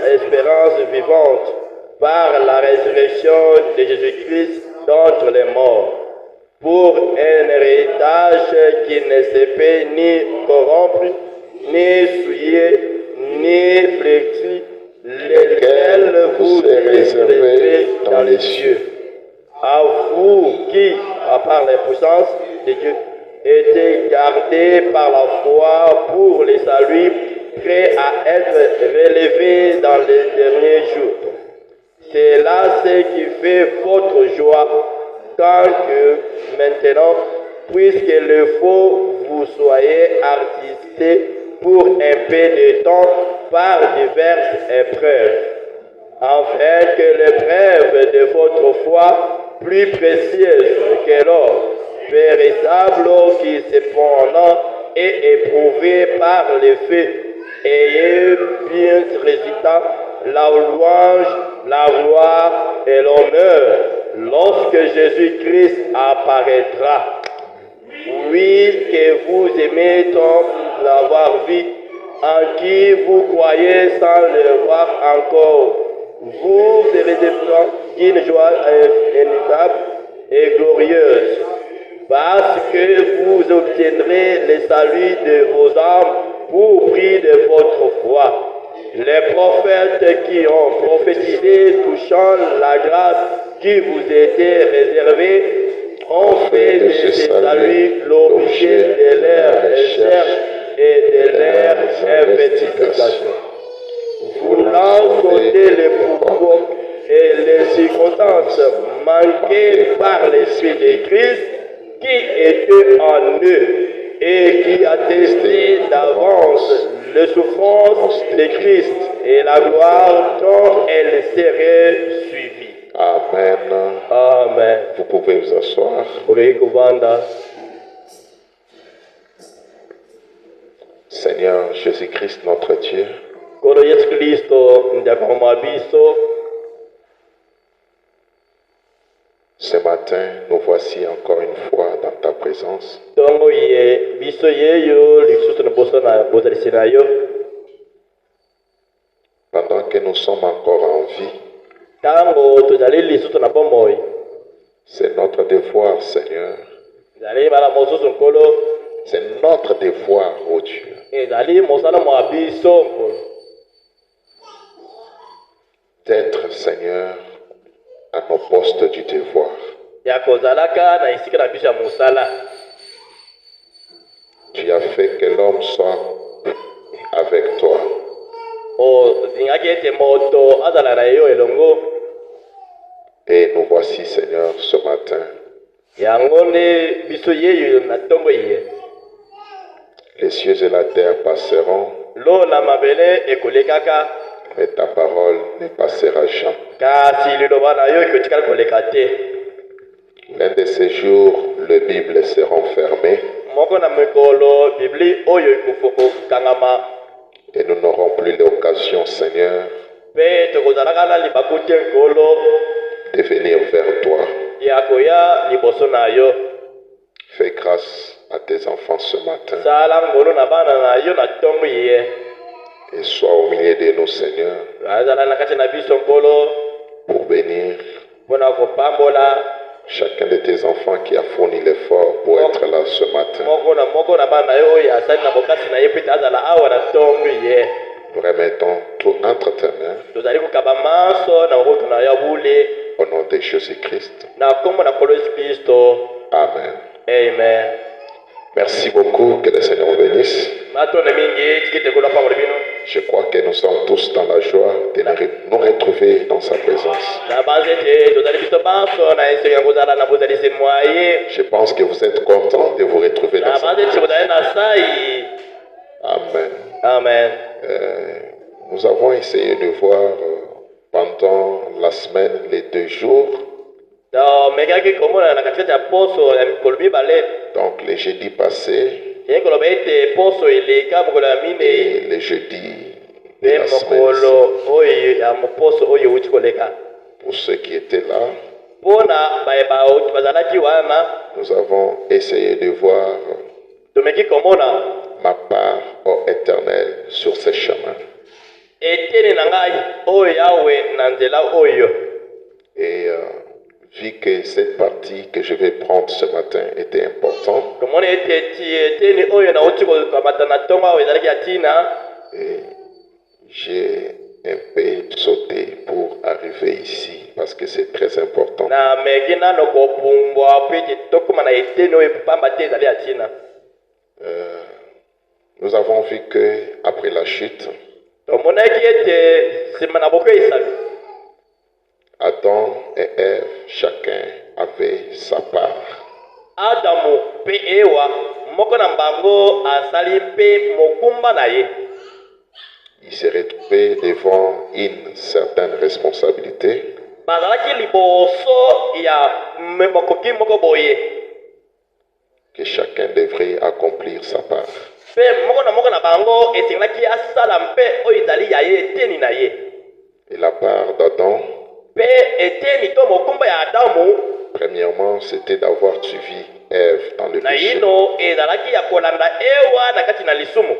espérance vivante par la résurrection de Jésus-Christ d'entre les morts, pour un héritage qui ne se peut ni corrompre, ni souiller, ni flétrir, lequel vous est réservé dans les cieux. À vous qui, à part l'impuissance de Dieu, étaient gardés par la foi pour les saluts, prêts à être relevés dans les derniers jours. C'est là ce qui fait votre joie, tant que maintenant, puisque le faut vous soyez artistés pour un peu de temps par diverses épreuves, afin que l'épreuve de votre foi, plus précieuse que l'or, périssable qui cependant est éprouvé par les faits, ayez bien résultat la louange, la gloire et l'honneur lorsque Jésus-Christ apparaîtra. Oui, que vous aimez tant l'avoir vu, en qui vous croyez sans le voir encore. Vous serez d'une joie inévitable et glorieuse, parce que vous obtiendrez le salut de vos âmes pour prix de votre foi. Les prophètes qui ont prophétisé touchant la grâce qui vous était réservée ont fait de ce salut l'objet de leur recherche et de leur investigation. Voulant sauter les pourquoi et les circonstances manquées par l'Esprit de Christ qui était en eux et qui attestait d'avance les souffrances de Christ et la gloire dont elle serait suivie. Amen. Amen. Vous pouvez vous asseoir. Seigneur Jésus-Christ, notre Dieu, ce matin, nous voici encore une fois dans ta présence. Pendant que nous sommes encore en vie, c'est notre devoir, Seigneur. C'est notre devoir, ô Dieu, d'être, Seigneur, à nos postes du devoir. Tu as fait que l'homme soit avec toi. Et nous voici, Seigneur, ce matin. Les cieux et la terre passeront, mais ta parole ne passera jamais. L'un de ces jours, les Bibles seront fermées et nous n'aurons plus l'occasion, Seigneur, de venir vers toi. Fais grâce à tes enfants ce matin et sois au milieu de nous, Seigneur, pour bénir chacun de tes enfants qui a fourni l'effort pour être là ce matin. Nous remettons tout entre tes mains au nom de Jésus-Christ. Amen. Amen. Merci beaucoup, que le Seigneur vous bénisse. Je crois que nous sommes tous dans la joie de nous retrouver dans sa présence. Je pense que vous êtes contents de vous retrouver dans sa présence. Amen. Amen. Nous avons essayé de voir pendant la semaine les 2 jours. Donc le jeudi passé et le jeudi de la semaine. Pour ceux qui étaient là, nous avons essayé de voir ma part, ô Éternel, sur ces chemins. eteni na ngai oyo yawe na nzela oyo. Et vu que cette partie que je vais prendre ce matin était importante, tomoni ete eteni oyo nauti kokamata na ntongo awo ezalaki ya ntina, et j'ai un peu sauté pour arriver ici parce que c'est très important. na meki nano kopumbwa mpe ete tokóma na eteni oyo pamba te ezali ya ntina. Nous avons vu que après la chute, tomonaki ete nsima na bokweyisami Adam et Ève, chacun avait sa part. adamu mpe ewa moko na bango asali mpe mokumba na ye. Il s'est retrouvé devant une certaine responsabilité bazalaki liboso ya mokoki moko boye que chacun devrait accomplir sa part. mpe moko na bango esengelaki asala mpe oyo ezali ya ye eteni na ye. Et la part d'Adam, mpe eteni to mokumba ya adamu premièrement, c'était d'avoir suivi Ève dans le na péché. yino ezalaki ya kolanda ewa na kati na lisumu.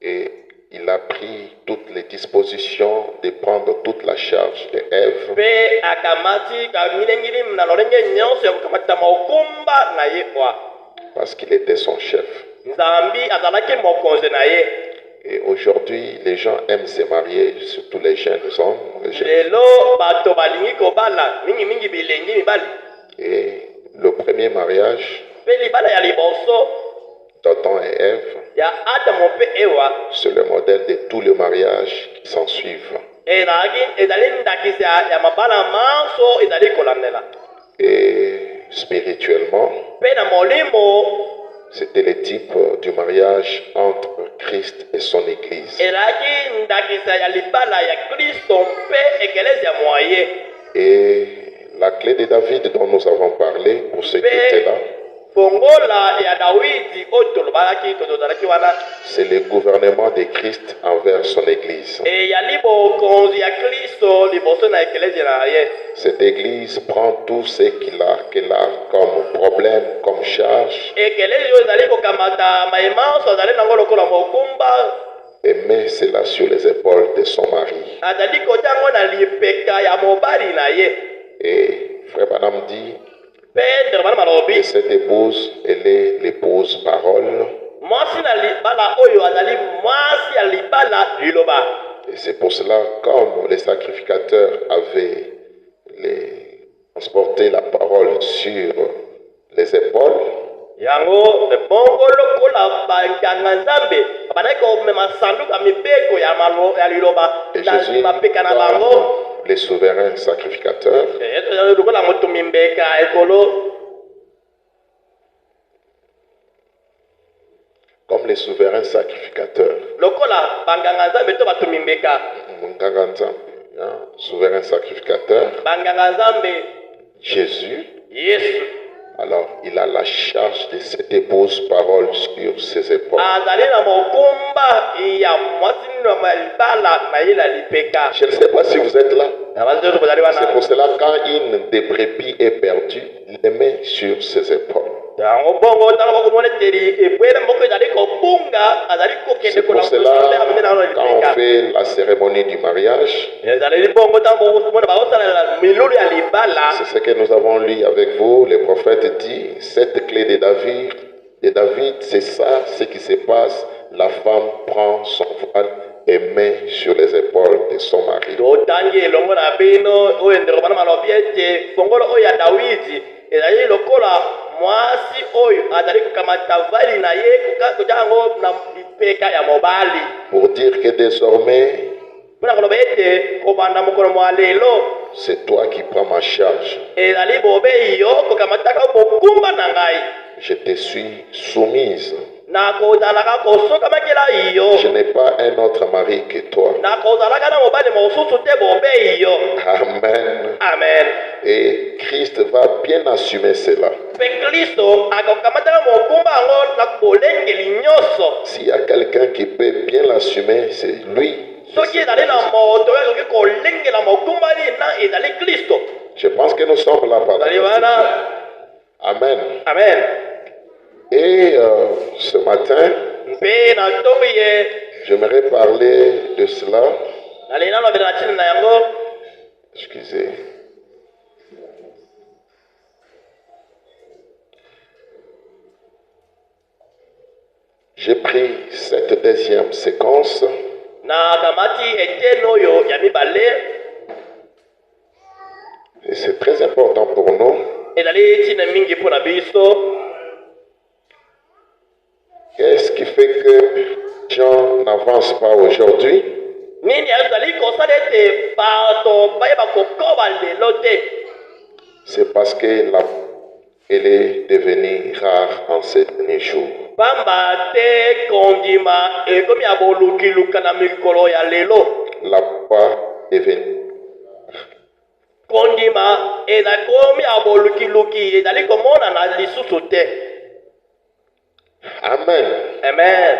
Et il a pris toutes les dispositions de prendre toute la charge de Ève mpe akamati kamilengili na lolenge nyonso ya kokamata mokumba na ye kwa parce qu'il était son chef. nzambi azalaki mokonzi na ye. Et aujourd'hui, les gens aiment se marier, surtout les jeunes hommes. Les jeunes. lelo bato balingi kobala mingimingi bilengi mibali. Et le premier mariage mpe libala ya liboso d'Adam et Ève, ya adamu mpe ewa c'est le modèle de tous les mariages qui s'en suivent. ezali ndakisi ya mabala manso ezali kolandela. Et spirituellement, mpe na molimo c'était le type du mariage entre Christ et son Église. ezalaki ndakisa ya libala ya kristo mpe ekelezi ya mwaye. Et la clé de David dont nous avons parlé, pour ceux qui étaient là, fongola ya dawidi oyo tozalaki wana c'est le gouvernement de Christ envers son Église. eyali bokonzi ya kristo liboso na ekelezi na ye. Cette Église prend tout ce qu'elle a comme problème, comme charge, ekelezi oyo ezali kokamata maemanso azali nango lokola mokumba et met cela sur les épaules de son mari. azali kotia yango na lipeka ya mobali na ye. Et Frère Branham dit mpe ndeko bana que malobi cette épouse, elle est l'épouse parole. mwasi na libala oyo azali mwasi ya libala liloba. Et c'est pour cela, comme les sacrificateurs avaient transporté la parole sur les épaules, yango bongo lokola banganga nzambe bandaki komema sanduku ya mibeko ya liloba et na Jésus, mapeka na comme bango les souverains sacrificateurs, lokola motumbi mbeka ekolo. comme les souverains sacrificateurs, lokola banganga nzambe to batumbi mbeka Munganga Nzambe, hein, souverain sacrificateur, banganga nzambe Jésus, yesu alors il a la charge de cette épouse parole sur ses épaules. azali na mokumba ya mwasi na libala na ye na lipeka. Je ne sais pas si vous êtes là. na bato nyonso bozali C'est wana pour cela quand une des brebis est perdue, il les met sur ses épaules. yango bongo ntango bakomona eteli ebwele moko ezali kobunga azali kokende C'est pour cela amene nango na quand on lipeka. fait la cérémonie du mariage, ezali bongo ntango bokomona bakosalela milulu ya libala. c'est ce que nous avons lu avec vous. Le prophète dit, cette clé de David, c'est ça ce qui se passe. La femme prend son voile et met sur les épaules de son mari. totangi elongo na bino oyo ndeko bana malobi ete fongolo oyo ya dawidi ezali lokola mwasi oyo azali kokamata vali na ye kotia yango na lipeka ya mobali. Pour dire que désormais, mpona koloba ete kobanda mokolo mwa lelo c'est toi qui prends ma charge. ezali bobe yo kokamataka mokumba na ngai. Je te suis soumise. nakozalaka kosokamakela yo. Je n'ai pas un autre mari que toi. nakozalaka na mobali mosusu te bobe yo. Amen. amen. Et Christ va bien assumer cela. mpe kristo akokamataka mokumba yango na bolengeli nyonso. S'il y a quelqu'un qui peut bien l'assumer, c'est lui. soki ezali na moto oyo akoki kolengela mokumbani na ezali kristo. Je pense que nous sommes là par ezali wana. Amen. amen. Et ce matin, mpe na ntongo ye j'aimerais parler de cela. Excusez. J'ai pris cette deuxième séquence et c'est très important pour nous. Qu'est-ce qui fait que les gens n'avancent pas aujourd'hui? C'est parce qu'elle est devenue rare en ces derniers jours. La foi est devenue. Amen. Amen.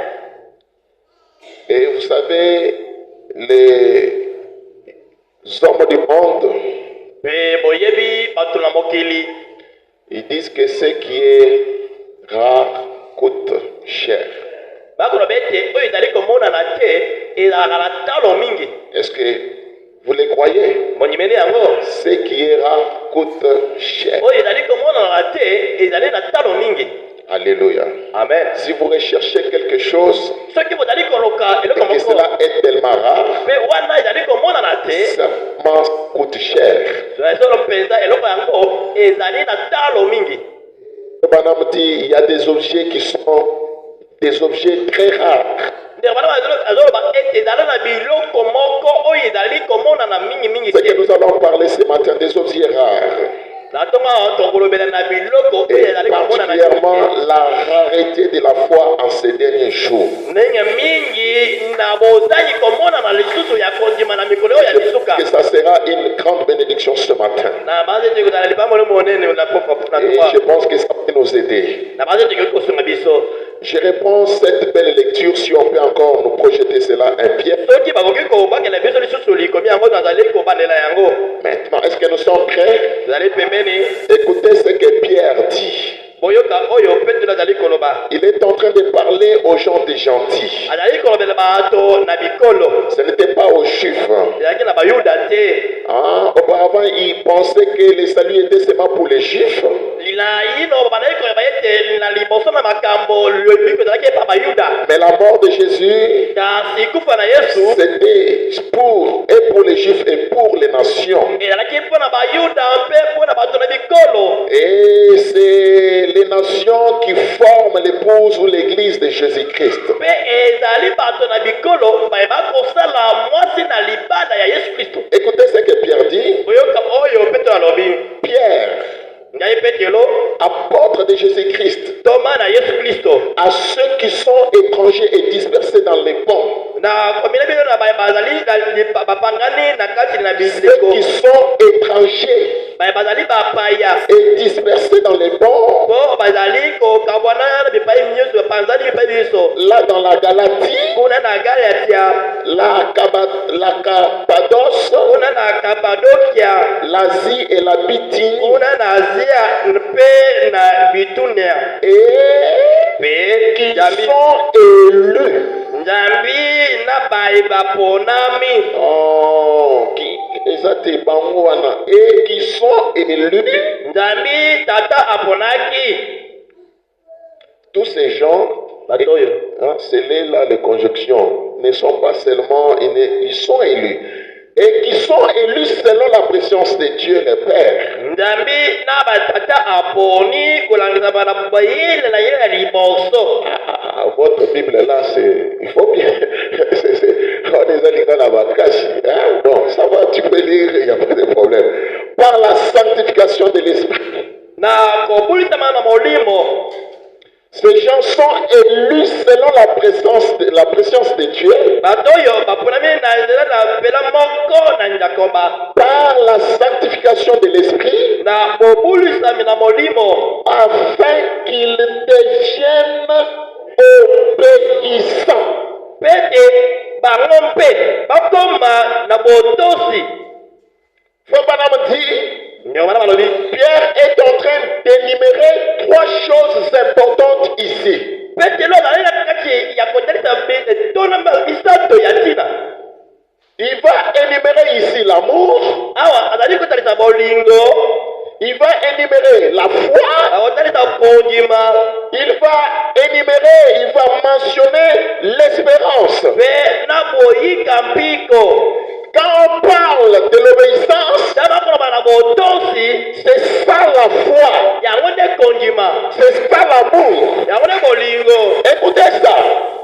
Et vous savez, les hommes du monde, ils disent que ce qui est rare coûte cher. Est-ce que vous les croyez? Ce qui est rare coûte cher. Alléluia. Amen. Si vous recherchez quelque chose et que cela est tellement rare, ça coûte cher. Madame dit, il y a des objets qui sont des objets très rares. Ce que nous allons parler ce matin, des objets rares. Et particulièrement la rareté de la foi en ces derniers jours. Que ça sera une grande bénédiction ce matin. Et je pense que ça peut nous aider. Je réponds à cette belle lecture si on peut encore nous projeter cela un pied. Maintenant, est-ce que nous sommes prêts? Écoutez ce que Pierre dit. Il est en train de parler aux gens des gentils. Ce n'était pas aux juifs. Auparavant, il pensait que le salut était seulement pour les juifs. Mais la mort de Jésus, c'était pour les juifs et pour les nations. Et c'est les nations qui forment l'épouse ou l'église de Jésus-Christ. Écoutez ce que Pierre dit. Pierre, apôtre de Jésus-Christ, à ceux qui sont étrangers et dispersés dans les ponts. Ceux qui sont étrangers et dispersés dans les ponts. Là dans la Galatie, la Cappadoce, l'Asie et la Bithynie. Et qui sont élus. Et qui sont élus. Tous ces gens, c'est là les conjonctions, ne sont pas seulement, ils sont élus. Et qui sont élus selon la présence de Dieu le Père. Votre Bible là, il faut bien. Bon, ça va, tu peux lire, il n'y a pas de problème. Par la sanctification de l'Esprit. Ces gens sont élus selon la présence de Dieu. Par la sanctification de l'Esprit. Afin qu'ils deviennent obéissants. Pierre est en train d'énumérer 3 choses importantes ici. Il va énumérer ici l'amour. awa azali kotalisa bolingo, Il va énumérer la foi. akotalisa kondima, Il va énumérer, il va mentionner l'espérance. mpe na boyika mpiko. Quand on parle de l'obéissance, Taba koloba na botosi, c'est ça la foi. yango nde kondima, C'est ça l'amour. yango nde bolingo. Écoutez ça.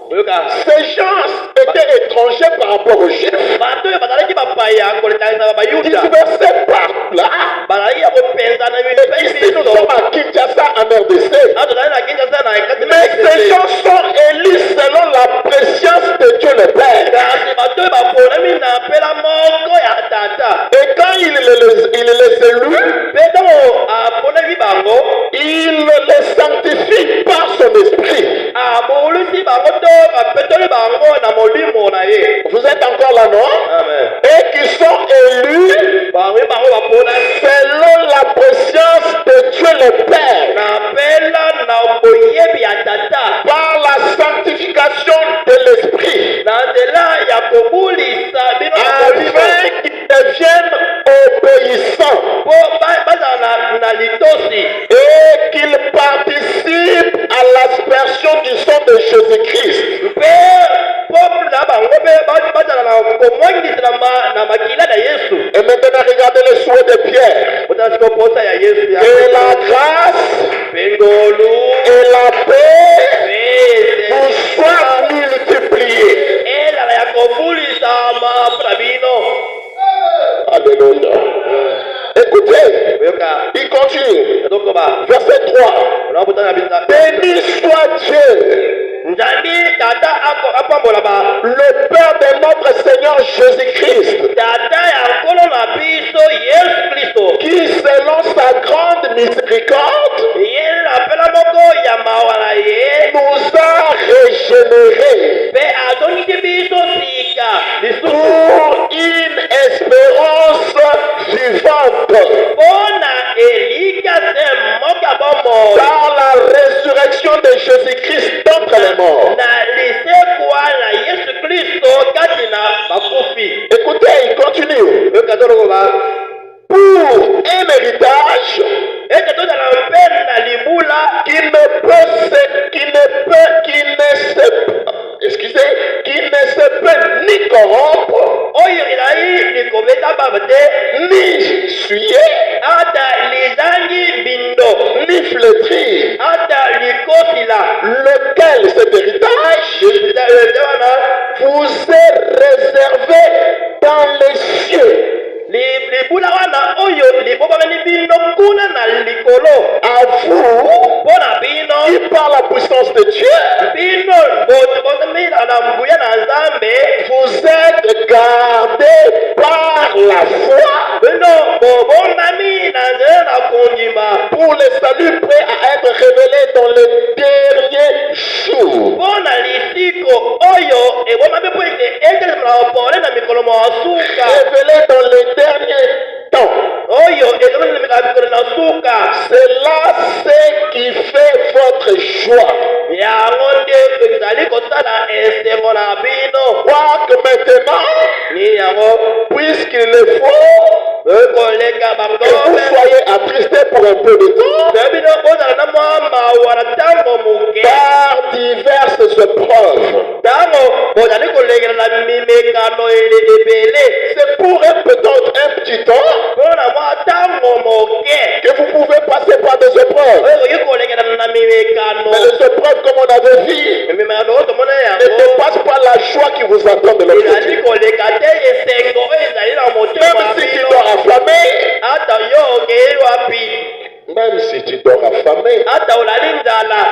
Oyoka, Ces gens étaient étrangers par rapport aux Juifs. bato oyo bazalaki bapaya kolekisaka bayuda, Dispersés par là. bazalaki ya kopenzana Ici, nous sommes à Kinshasa, en RDC. tozali na Kinshasa na ekati Mais ces gens sont élus selon la préscience de Dieu le Père. kasi bato oyo baponami na mpela moko ya tata. Et quand il les élus, Mpe ntango aponaki bango, il les sanctifie par son esprit. abulusi bango to bapetoli bango na molimo na ye. Vous êtes encore là, non? Amen. Et qui sont élus Bango baponaki selon la préscience de Dieu le Père. na mpela na boyebi ya tata, Par la sanctification de l'esprit. na nzela ya kobulisa bino na molimo, Afin qu'ils deviennent obéissants. mpo bazala na litosi, Et qu'ils participent à l'aspersion du sang de Jésus-Christ. mpe peuple na bango mpe bazala na komwangisela na makila na Yesu. Et maintenant, regardez le souhait de Pierre. Otala siko posa ya Yesu ya Et la grâce pengolu et la paix pe vous soient multipliées. ezala ya kobulisama mpona bino. Alléluia. Écoutez, Oyoka, il continue. tokoba Verset 3. unakutana bisa Béni soit Dieu, nzambi tata apambola le Père de notre Seigneur Jésus-Christ, tata ya nkolo na biso Yesu Kristo, qui selon sa grande miséricorde ye na mpela moko ya mawa na ye nous a régénérés mpe azongisi biso sika lisusu pour une espérance vivante mpona elika se moko ya bomoi par la résurrection de Jésus-Christ d'entre les morts. na lisekwa na Yesu Kristo kati na bakufi. Écoutez, il continue. Oyoka tolokoba Pour un héritage ete tozala mpe na libula qui ne se peut ni corrompre, oyo ezali likobeta baba te, ni souiller, ata lizangi bindo, ni flétrir, ata likosila, lequel cet héritage wana vous est réservé dans les cieux. libula wana oyo libobamani bino kuna na likolo À vous, mpo na bino qui par la puissance de Dieu, bino botomila na mbuya na Nzambe, vous êtes gardés par la foi bino bobomami na nzela na kondima pour le salut prêt à être révélé dans les derniers jours. mpo na lisiko oyo ebomami mpo ete etelemela pole na mikolo mosuka Révélé dans les derniers temps. oyo ezomelemela mikolo na suka. C'est là ce qui fait votre joie. yango nde ezali kosala esengo na bino. Quoique maintenant, Ni yango puisqu'il le faut koleka que vous bangombe soyez attristés pour un peu de temps mpe bino bozala na mwa mawa na ntango moke par diverses épreuves. ntango bozali kolekela na mimekano ebele C'est pour un petit temps mpo na mwa ntango moke que vous pouvez passer par des épreuves. oyo koki kolekela na mimekano. Mais les épreuves, comme on avait vu, mimekano oyo tomona ne yango dépassent pas la joie qui vous attend de l'autre ezali côté. koleka te esengo oyo ezali na motema Même na si tu bino. dors affamé, ata yo okei wapi, même si tu dors affamé, ata olali nzala,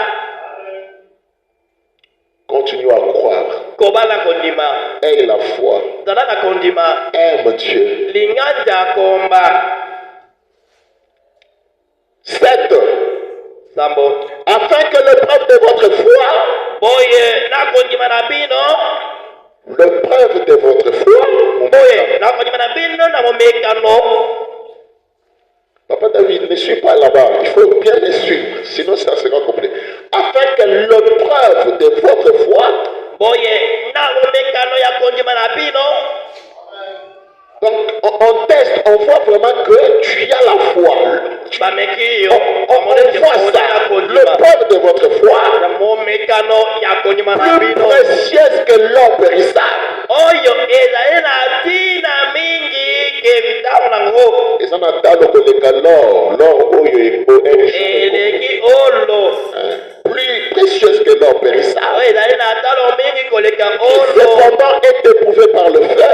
continue à croire. kobala kondima, Aie la foi. zala na kondima, Aime Dieu. linganja komba. 7. Sambo Afin que l'épreuve de votre foi, boye na kondima na bino, l'épreuve de votre foi, mon boye père. na kondima na bino na momekano. Papa David, ne suis pas là-bas. Il faut bien me suivre, sinon ça sera compliqué. Afin que l'épreuve de votre foi boye na momekano ya kondima na bino, Donc, on teste, on voit vraiment que tu as la foi. On voit ça, le preuve de votre foi, plus précieuse que l'or périssable. Et ça n'a pas l'or plus précieuse que l'or périssable. Cependant, est éprouvé par le feu.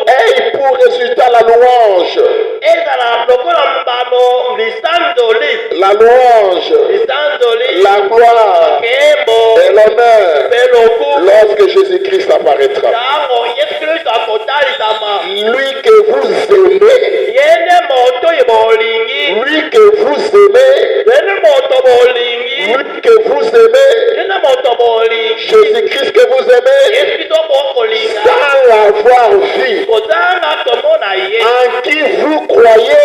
Et pour résultat la louange. La louange, la gloire et l'honneur lorsque Jésus-Christ apparaîtra. Lui que vous aimez, lui que vous aimez, lui que vous aimez, Jésus-Christ que vous aimez, sans l'avoir vu, en qui vous croyez,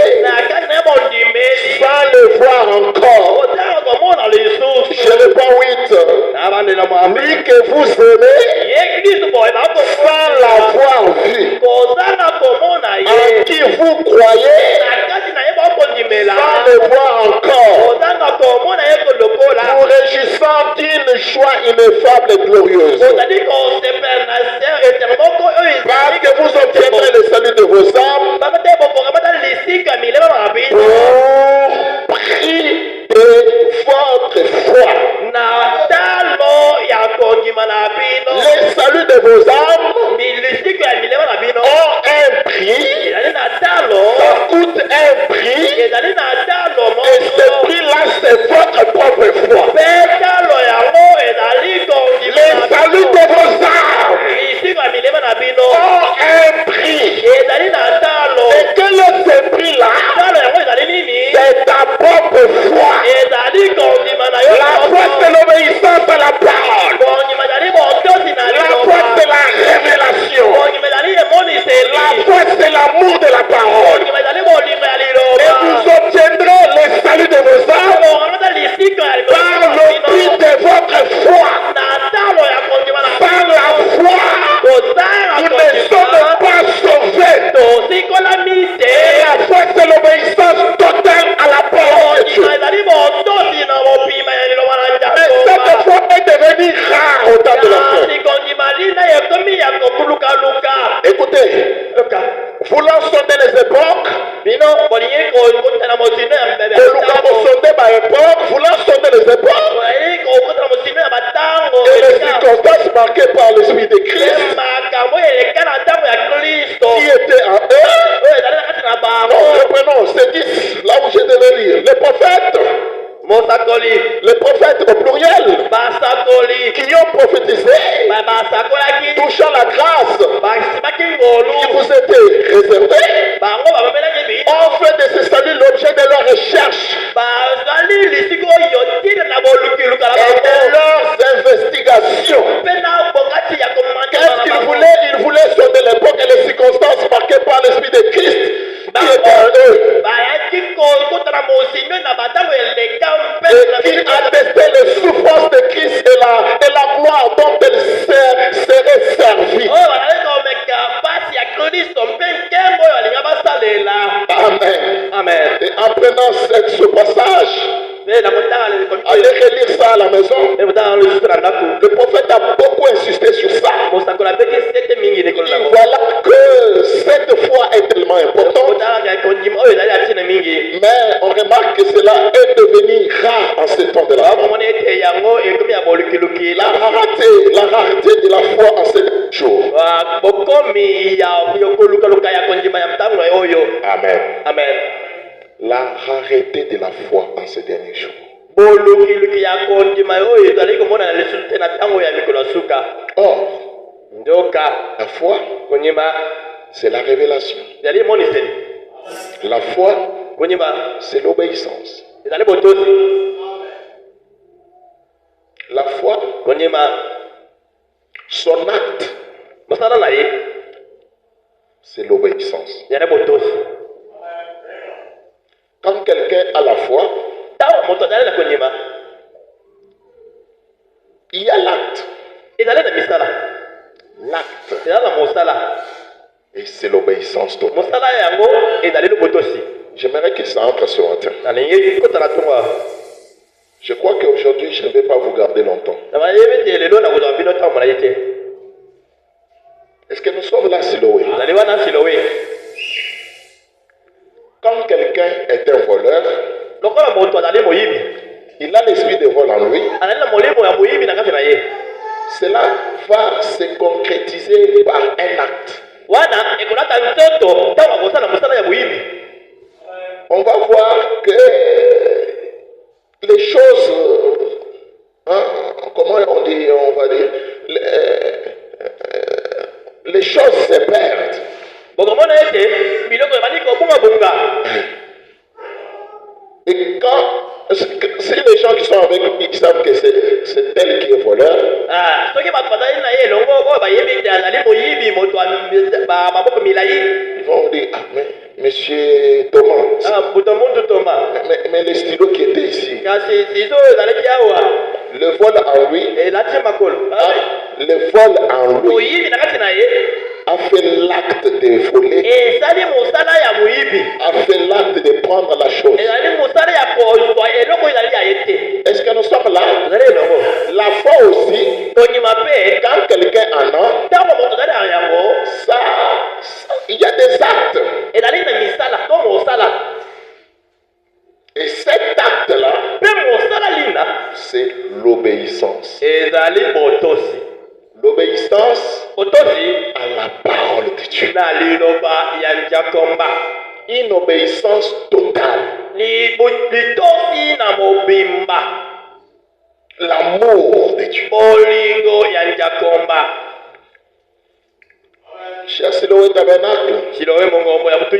sans le voir encore. Je réponds 8. Lui que vous aimez, sans l'avoir vu, en qui vous croyez, sans le voir encore, vous réjouissant d'une joie ineffable et glorieuse. Parce que vous obtiendrez le salut de vos âmes pour prix de votre foi. Le salut de vos âmes ont un prix, ça coûte un prix, et ce prix-là c'est votre propre foi. Le salut de vos âmes ont un prix, et quel est ce prix-là? C'est ta propre foi. La foi c'est l'obéissance à la parole. La foi c'est la révélation. La foi c'est l'amour de la parole. Et vous obtiendrez le salut de vos âmes par le prix de votre foi. Par la foi, nous ne sommes pas sauvés. Et la foi c'est l'obéissance totale à la parole de Dieu. Mais cette foi est devenue rare au temps de la fin. Écoutez, voulant sonder les époques, voulant sonder les époques, et les circonstances marquées par l'Esprit de Christ, qui était en eux. Non, reprenons, c'est 10, là où je devais lire. Les prophètes au pluriel, qui ont prophétisé, touchant la grâce qui vous était réservée, ont fait de ce salut l'objet de leur recherche et de leurs investigations. Qu'est-ce qu'ils voulaient? Ils voulaient sonder l'époque et les circonstances marquées par l'Esprit de Christ qui était en eux. Et qui attestait les souffrances de Christ et la gloire dont elle serait servie. Amen. Amen. Et en prenant ce passage, allez relire ça à la maison. Le prophète a beaucoup insisté sur ça. Et voilà que cette foi est tellement importante. Mais on remarque que cela est devenu rare en ce temps de la foi. La rareté de la foi en ce jour. Amen. Amen. La rareté de la foi en ces derniers jours. Or, la foi, c'est la révélation. La foi, c'est l'obéissance. La foi, son acte, c'est l'obéissance. Quand quelqu'un a la foi, il y a l'acte. l'acte. Mosala. Et c'est l'obéissance totale. Mosala yango ezali loboto aussi. J'aimerais que ça entre ce matin. Nalingi kota na tonga. Je crois qu'aujourd'hui, je ne vais pas vous garder longtemps. Est-ce que nous sommes là, Siloé? Quand quelqu'un est un voleur, il a l'esprit de vol en lui. Cela va se concrétiser par un acte. On va voir que les choses, comment on dit, on va dire, les choses se perdent. Et quand, si les gens qui sont avec lui savent que c'est tel qui est voleur, ils vont dire, ah mais monsieur Thomas, mais le stylo qui était ici, le vol en lui, le vol en lui a fait l'acte de voler, a fait l'acte de prendre la chose. Est-ce que nous sommes là? La foi aussi, quand quelqu'un en a, il y a des actes. Et cet acte-là, c'est l'obéissance. L'obéissance à la parole de Dieu. Une obéissance totale. L'amour de Dieu. Cher Siloé Tabernacle, vous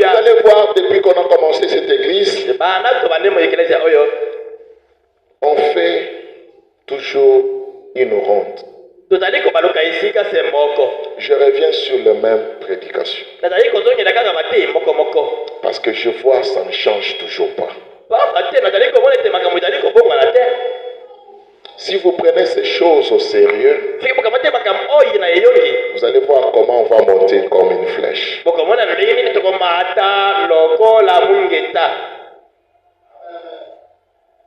allez voir depuis qu'on a commencé cette église, on fait toujours une ronde. Je reviens sur la même prédication. Parce que je vois ça ne change toujours pas. Si vous prenez ces choses au sérieux, vous allez voir comment on va monter comme une flèche.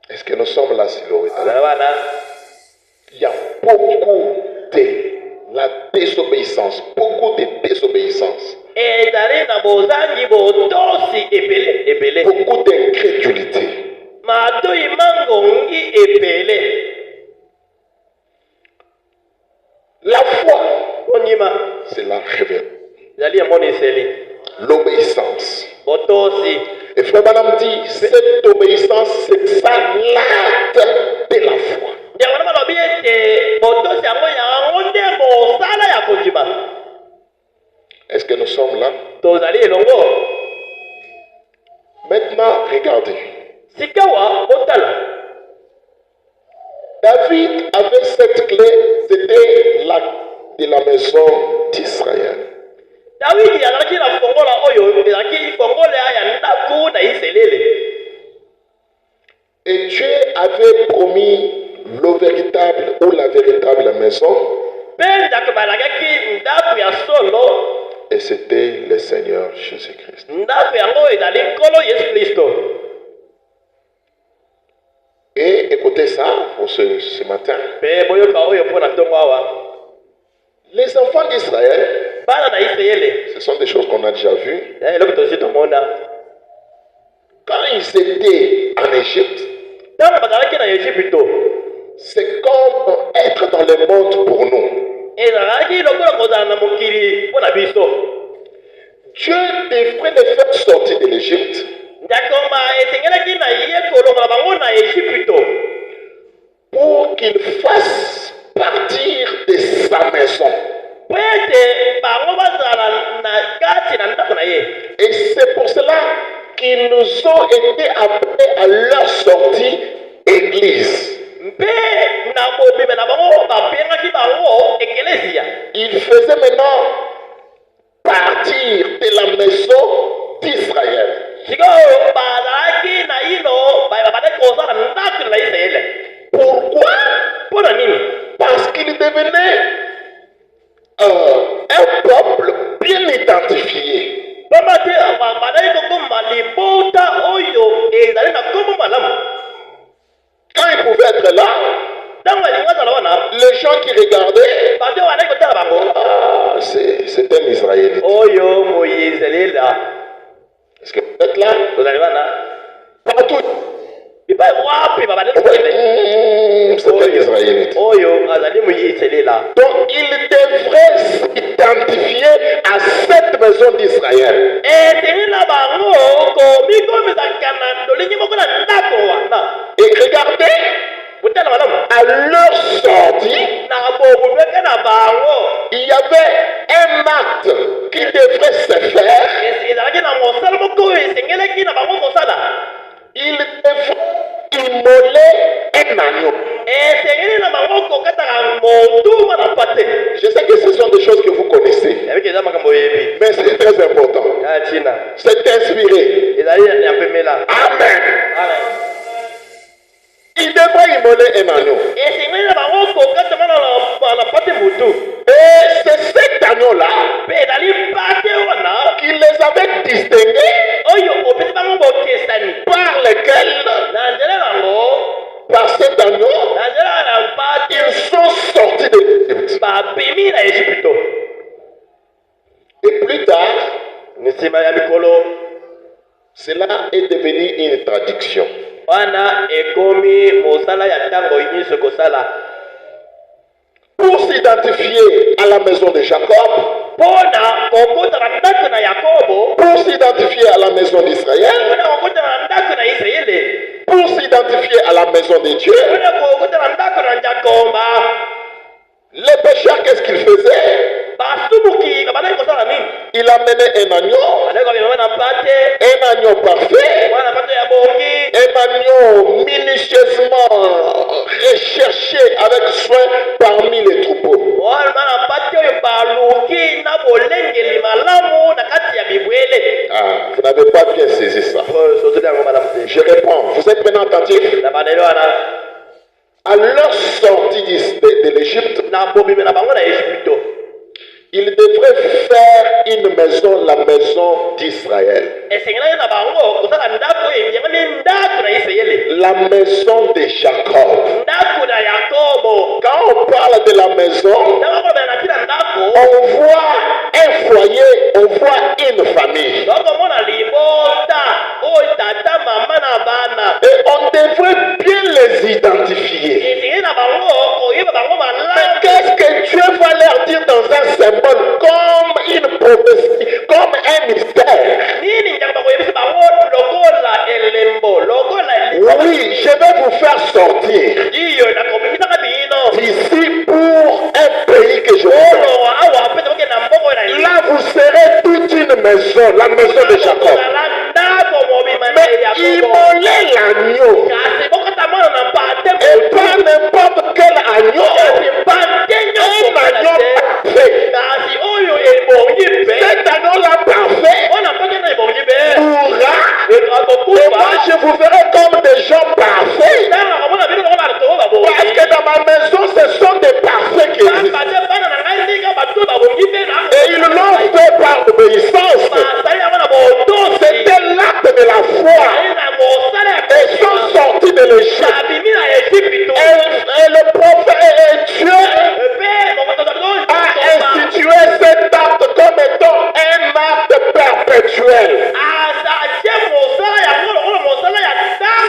Est-ce que nous sommes là, Siloé? Il y a beaucoup de la désobéissance, beaucoup de désobéissance. Beaucoup d'incrédulité. La foi, c'est la révélation. L'obéissance. Et Frère Banam dit, cette obéissance, c'est ça l'acte de la foi. Est-ce que nous sommes là? Maintenant, regardez. David avait cette clé, c'était de la maison d'Israël. Et Dieu avait promis le véritable ou la véritable maison. Et c'était le Seigneur Jésus-Christ. Et écoutez ça pour ce matin. Les enfants d'Israël, ce sont des choses qu'on a déjà vues. Quand ils étaient en Égypte, c'est comme être dans le monde pour nous. Dieu devrait les faire sortir de l'Égypte pour qu'ils fassent partir de sa maison. Et c'est pour cela qu'ils nous ont été appelés à leur sortie église. Ils faisaient maintenant partir de la maison d'Israël. Pourquoi? Parce qu'ils devenaient un peuple bien identifié. Quand ils pouvaient être là, les gens qui regardaient, c'est un Israélite. Est-ce que vous êtes là? Partout. C'est un Israélite. Donc il devrait s'identifier à cette maison d'Israël. Et regardez, à leur sortie, il y avait un acte qui devrait se faire. Il devrait immoler un agneau. Je sais que ce sont des choses que vous connaissez, mais c'est très important. C'est inspiré. Amen. Il devrait immoler un agneau. Et c'est cet agneau-là qui les avait distingués, par lequel, par cet agneau, ils sont sortis de l'Égypte. Et plus tard, cela est devenu une traduction. Pour s'identifier à la maison de Jacob, pour s'identifier à la maison d'Israël, pour s'identifier à la maison de Dieu, les pécheurs, qu'est-ce qu'ils faisaient? Il amenait un agneau parfait, un agneau minutieusement recherché avec soin parmi les troupeaux. Vous n'avez pas bien saisi ça. Je réponds, vous êtes maintenant attentifs? À leur sortie de l'Égypte, il devrait faire une maison, la maison d'Israël. La maison de Jacob. Quand on parle de la maison, on voit un foyer, on voit une famille. Et on devrait bien les identifier. Mais qu'est-ce que Dieu va leur dire dans un symbole, comme une prophétie, comme un mystère? Oui, je vais vous faire sortir d'ici pour un pays que je vous donne. Là, vous serez toute une maison, la maison de Jacob. Mais immolez l'agneau. Et pas n'importe quel agneau. Un agneau parfait. Cet agneau-là parfait pourra. Et moi, je vous ferai comme des gens parfaits. Parce que dans ma maison, ce sont des parfaits qui existent. Et ils l'ont fait par obéissance. C'était l'acte de la foi. Ils sont sortis de l'Égypte. Et le prophète et Dieu a institué cet acte comme étant un acte perpétuel.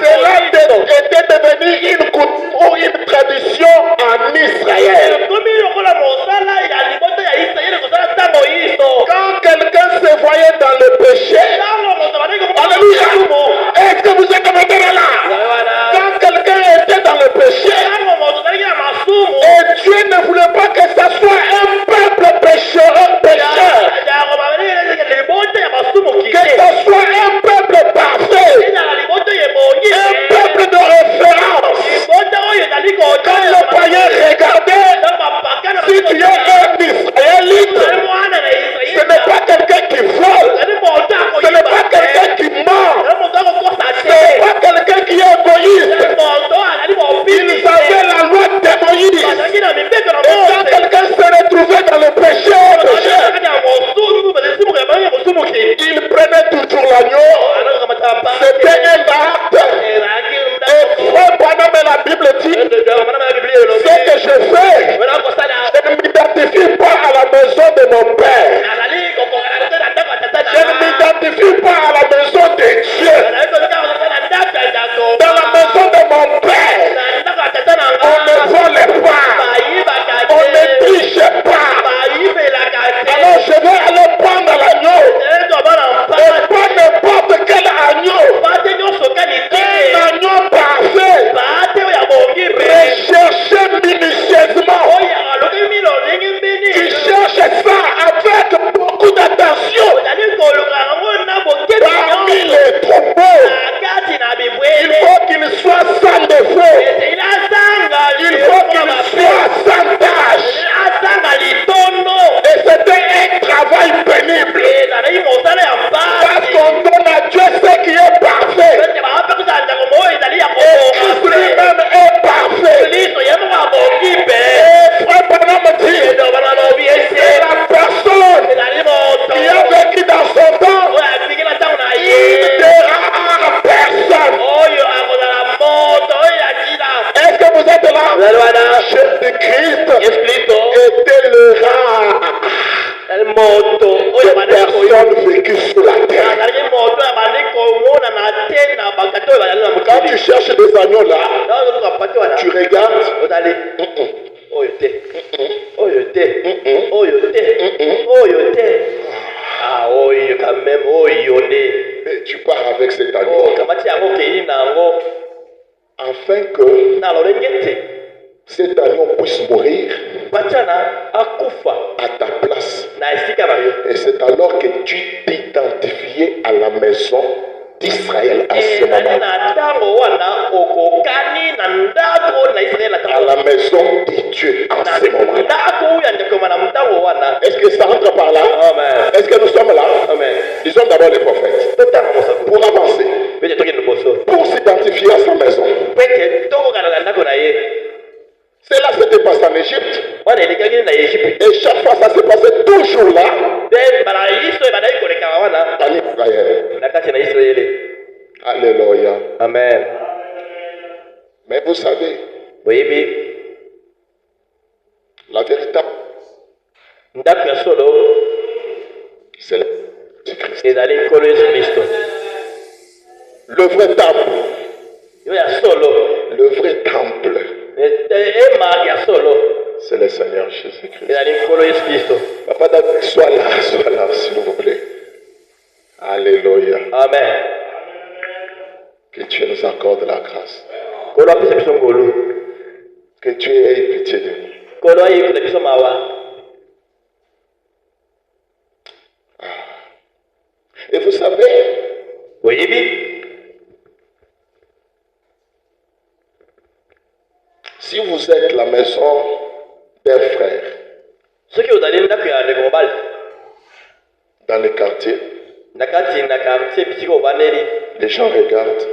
Cela était devenu une coutume ou une tradition en Israël. Quand quelqu'un se voyait dans le péché, alléluia, est-ce que vous êtes maintenant là? Quand quelqu'un était dans le péché, et Dieu ne voulait pas que ça soit un peuple pécheur, que ça soit un peuple parfait, un peuple de référence. Quand le païen regardait, Il prenait toujours l'agneau. C'était un acte. Et frère Branham, la Bible dit, ce que je fais, je ne m'identifie pas à la maison de mon père. Je ne m'identifie pas à la maison de Dieu. Dans la maison de mon père, on ne vole pas, on ne triche pas. Alors je vais aller prendre l'agneau, et pas n'importe quel agneau, un agneau parfait, recherché minutieusement. Tu cherches ça avec beaucoup d'attention. Parmi les troupeaux, il faut qu'il soit sans défaut. Il faut qu'il soit sans tâche. Et c'était un travail pénible. Parce qu'on donne à Dieu ce qui est parfait. Et Christ lui-même est parfait. Et frère Branham dit, c'est la personne qui a vécu dans son temps, une des rares personnes. Est-ce que vous êtes là? Jésus-Christ était le rare des personnes vécues sur la terre. Quand tu cherches des agneaux là, tu regardes. Ah, oui, quand même, Et tu pars avec cet agneau. Afin que cet agneau puisse mourir à ta place. Et c'est alors que tu t'identifiais à la maison d'Israël à ce moment. À la maison de Dieu en ce moment. Est-ce que ça rentre par là? Amen. Est-ce que nous sommes là? Amen. Disons d'abord les prophètes. Pour avancer. Pour s'identifier à sa maison. Cela s'était passé en Égypte. Et chaque fois ça se passait toujours là. En Israël. Alléluia. Amen. Mais vous savez, la véritable, c'est Christ. Le vrai temple. Le vrai temple. C'est le Seigneur Jésus-Christ. Papa, sois là, s'il vous plaît. Alléluia. Amen. Que Dieu nous accorde la grâce. Que Dieu ait pitié de nous. Et vous savez, si vous êtes la maison d'un frère dans le quartier, les gens regardent.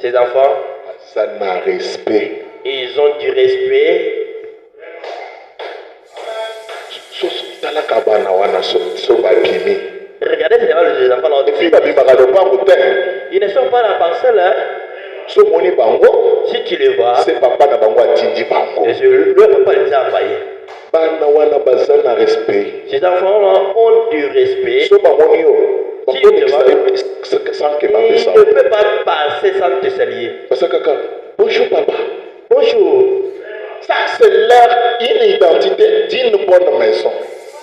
Ces enfants, ça n'a respect. ils ont du respect. Regardez ces enfants là. Ils ne sont pas dans la parcelle. Hein? Si tu les vois, c'est papa na bango atindi bango. Le papa les a envoyés. Bana wana bazana respect. Ces enfants ont du respect. So bamoni yo. Si tu les vois, ils ne peuvent pas passer sans te saluer. Bonjour papa. Bonjour. Ça c'est leur une identité d'une bonne maison.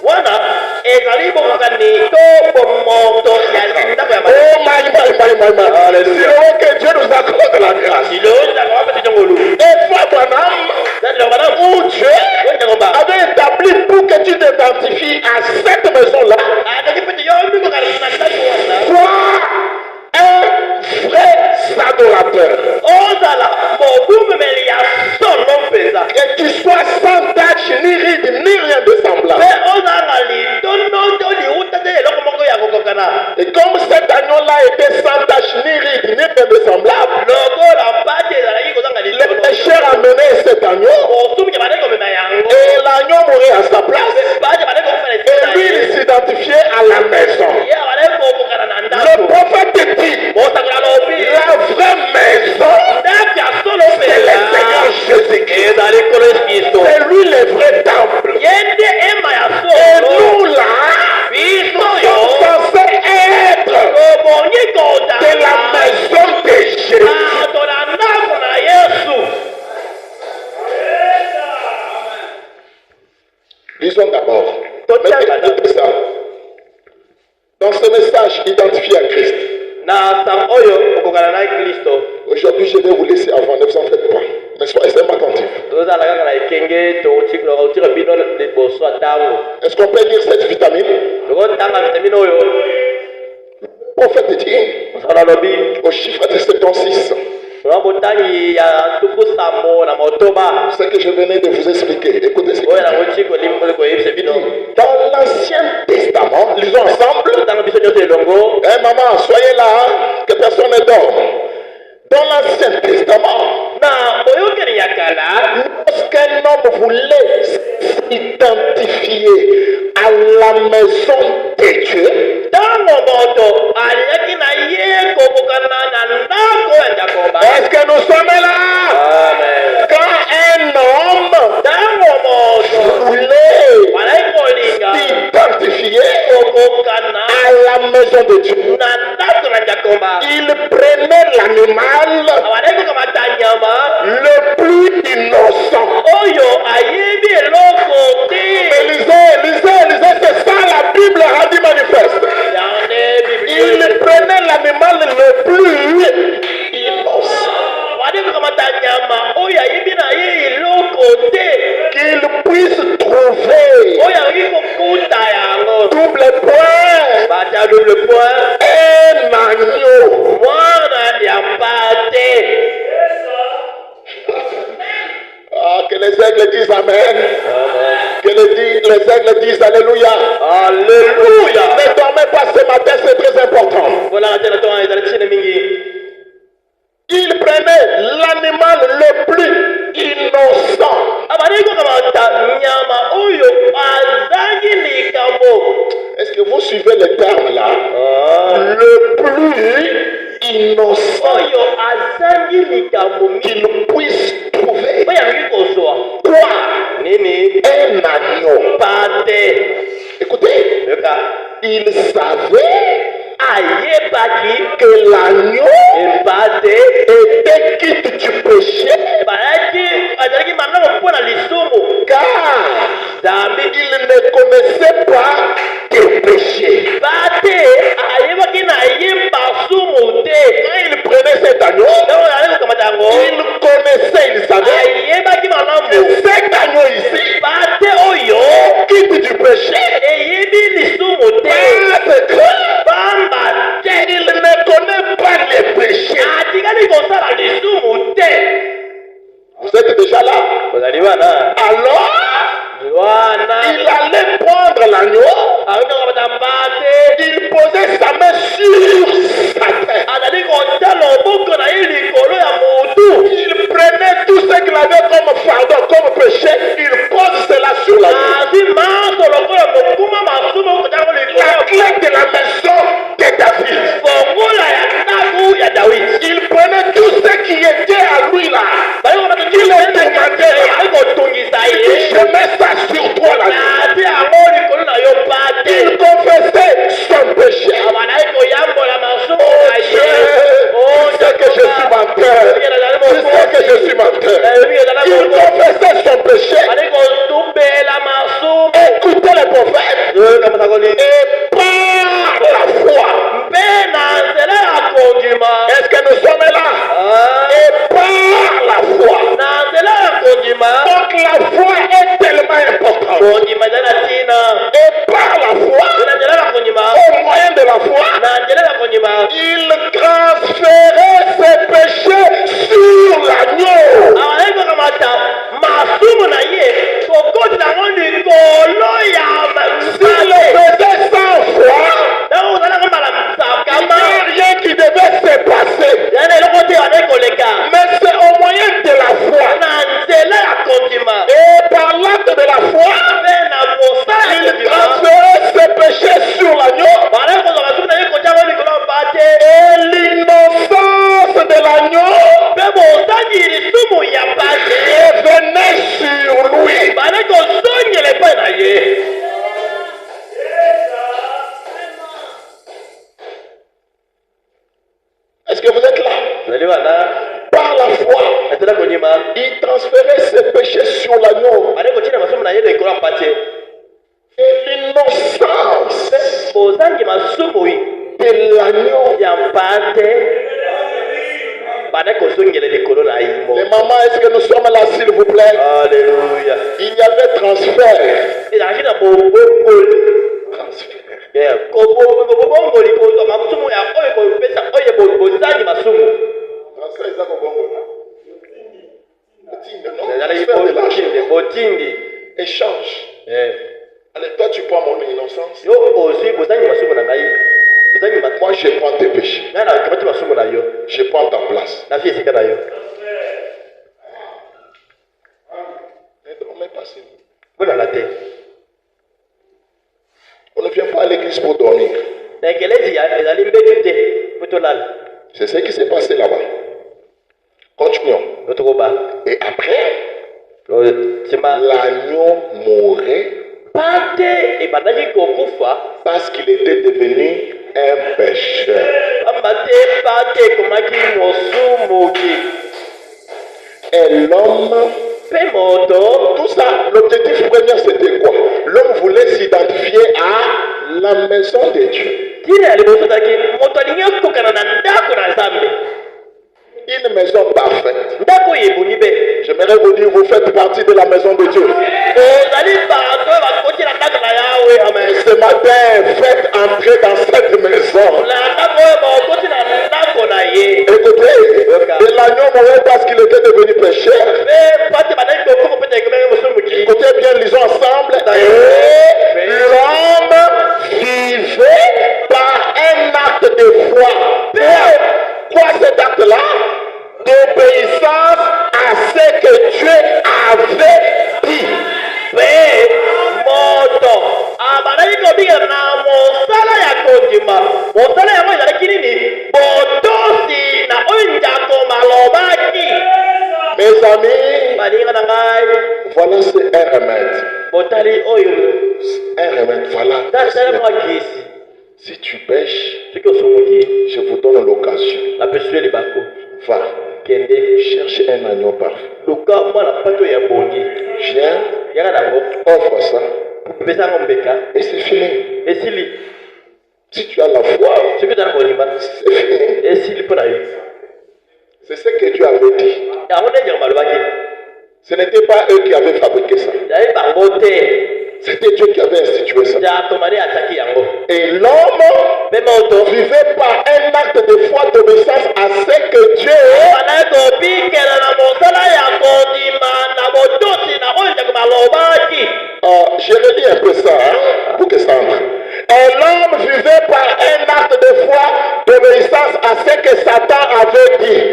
Wana ezali bokani to bomoto ya ndako ya mama. Oh my. C'est que Dieu nous accorde la grâce. Et toi Branham, où Dieu avait établi pour que tu t'identifies à cette maison-là. Sois un vrai adorateur. Et tu sois sans tâche, ni ride, ni rien de semblable. Et comme cet agneau-là était sans tâche, ni ride, ni rien de semblable, les pécheurs amenaient cet agneau. Et l'agneau mourait à sa place. Et lui, il s'identifiait à la maison. Le prophète dit, la vraie maison, c'est le Seigneur Jésus-Christ. C'est lui le vrai temple. Et nous là, nous sommes censés être de la maison de Jésus. Lisons d'abord. Mettez ça. Dans ce message identifié à Christ. Aujourd'hui, je vais vous laisser avant, ne vous en faites pas. Mais soyez simplement attentifs. Est-ce qu'on peut lire cette vitamine? Le prophète dit au chiffre de 76. Ce que je venais de vous expliquer. Écoutez ce qu'il dit. Dans l'Ancien Testament, lisons ensemble. Eh maman, soyez là, hein, que personne ne dorme. Dans l'Ancien Testament, lorsqu'un homme voulait s'identifier à la maison de Dieu, est-ce que nous sommes là? Amen. Quand un homme voulait s'identifier à la maison de Dieu, il prenait l'animal le plus innocent. Lisez, c'est ça la Bible a dit manifeste. Il prenait l'animal le plus innocent. Qu'il puisse trouver double point un agneau. Ah, que les aigles disent Amen. Que les aigles disent Alléluia. Alléluia. Ne dormez pas ce matin, c'est très important. Il prenait l'animal le plus innocent. Est-ce que vous suivez le terme là? Le plus innocent qu'il puisse trouver. Quoi? Un agneau. Écoutez, il savait que l'agneau était quitte du péché, car il ne connaissait pas de péché. Quand il prenait cet agneau, il connaissait, il savait que cet agneau ici quitte du péché, parce que il ne connaît pas les péchés. Vous êtes déjà là? Alors, il allait prendre l'agneau, il posait sa main sur sa tête. Il prenait tout ce qu'il avait comme fardeau, comme péché, il pose cela sur l'agneau. La clé de la maison de David. Il prenait tout ce qui était à lui là. Il le demandait là. Je mets ça sur toi là. Il confessait son péché. Oh Dieu, tu sais que je suis menteur. Tu sais que je suis menteur. Il confessait son péché. Écoutez le prophète. Et par la foi. Est-ce que nous sommes là? Et par la foi. Donc la foi est tellement importante. Et par la foi, au moyen de la foi, il transférait ses péchés sur l'agneau. S'il le faisait 100 fois, il n'y a rien qui devait se passer. Mais c'est au moyen de la foi. Et par l'acte de la foi, il transférait ses péchés sur l'agneau. Et l'innocence de l'agneau revenait sur lui. Est-ce que vous êtes là? Par la foi, il transférait ses péchés sur l'agneau. Et l'innocence de l'agneau. Les mamans, est-ce que nous sommes là, s'il vous plaît? Alléluia. Il y avait transfert. Échange. Allez, toi tu prends mon innocence. Moi je prends tes péchés. Je prends ta place. Ne dormez pas, s'il vous plaît. On ne vient pas à l'église pour dormir. C'est ce qui s'est passé là-bas. Continuons. Et après, l'agneau mourait parce qu'il était devenu un pécheur. Et l'homme, tout ça, l'objectif premier c'était quoi? L'homme voulait s'identifier à la maison de Dieu. Une maison parfaite. J'aimerais vous dire, vous faites partie de la maison de Dieu. Ce matin, faites entrer dans cette maison. Écoutez, et l'agneau mourait parce qu'il était devenu pécheur. Écoutez bien, lisons ensemble. Et l'homme vivait par un acte de foi. Quoi cet acte-là? D'obéissance à ce que Dieu avait dit. Mes amis, voilà c'est un remède. Un remède, voilà. Si tu pêches, je vous donne l'occasion. Va, cherche un agneau parfait. Viens, offre ça. Et c'est fini. Si tu as la foi, c'est fini. C'est ce que Dieu avait dit. Ce n'était pas eux qui avaient fabriqué ça. C'était Dieu qui avait institué ça. Et l'homme vivait par un acte de foi, d'obéissance à ce que Dieu je relis un peu ça, pour que ça entre. Et l'homme vivait par un acte de foi, d'obéissance à ce que Satan avait dit.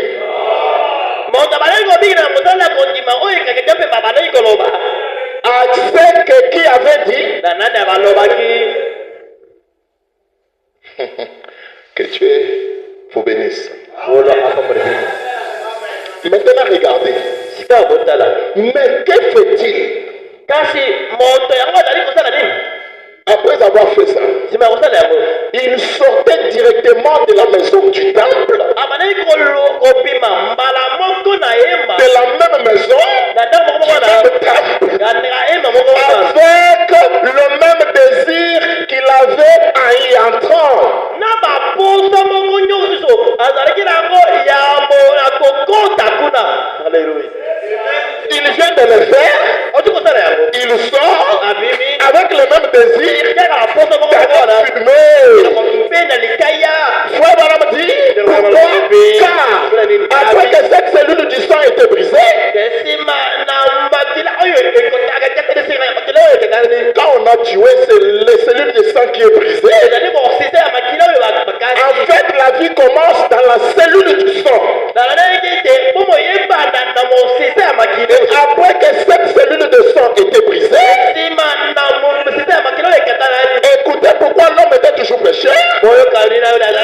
À ce que qui avait dit que Dieu vous bénisse. Maintenant regardez. Mais que fait-il? Après avoir fait ça, il sortait directement de la maison du temple, de la même maison, du même temple, avec le même désir qu'il avait en y entrant. Il vient de le faire, il sort avec le même désir d'aller filmer. Frère Branham dit, pourquoi? Car après que cette cellule du sang était brisée, quand on a tué les cellules du sang qui est brisée, en fait la vie commence dans la cellule du sang. Et après que cette cellule de sang était brisée, La vie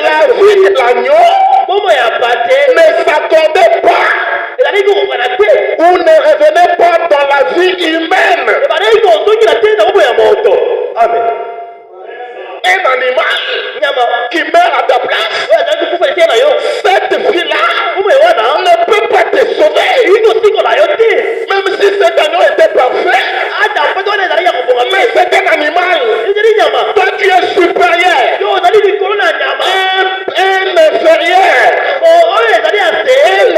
de l'agneau ne s'accordait pas ou ne revenait pas dans la vie humaine. Amen. Un animal qui meurt à ta place, cette vie-là ne peut pas te sauver. Même si cet agneau était parfait, mais c'est un animal. Toi tu es supérieur. Un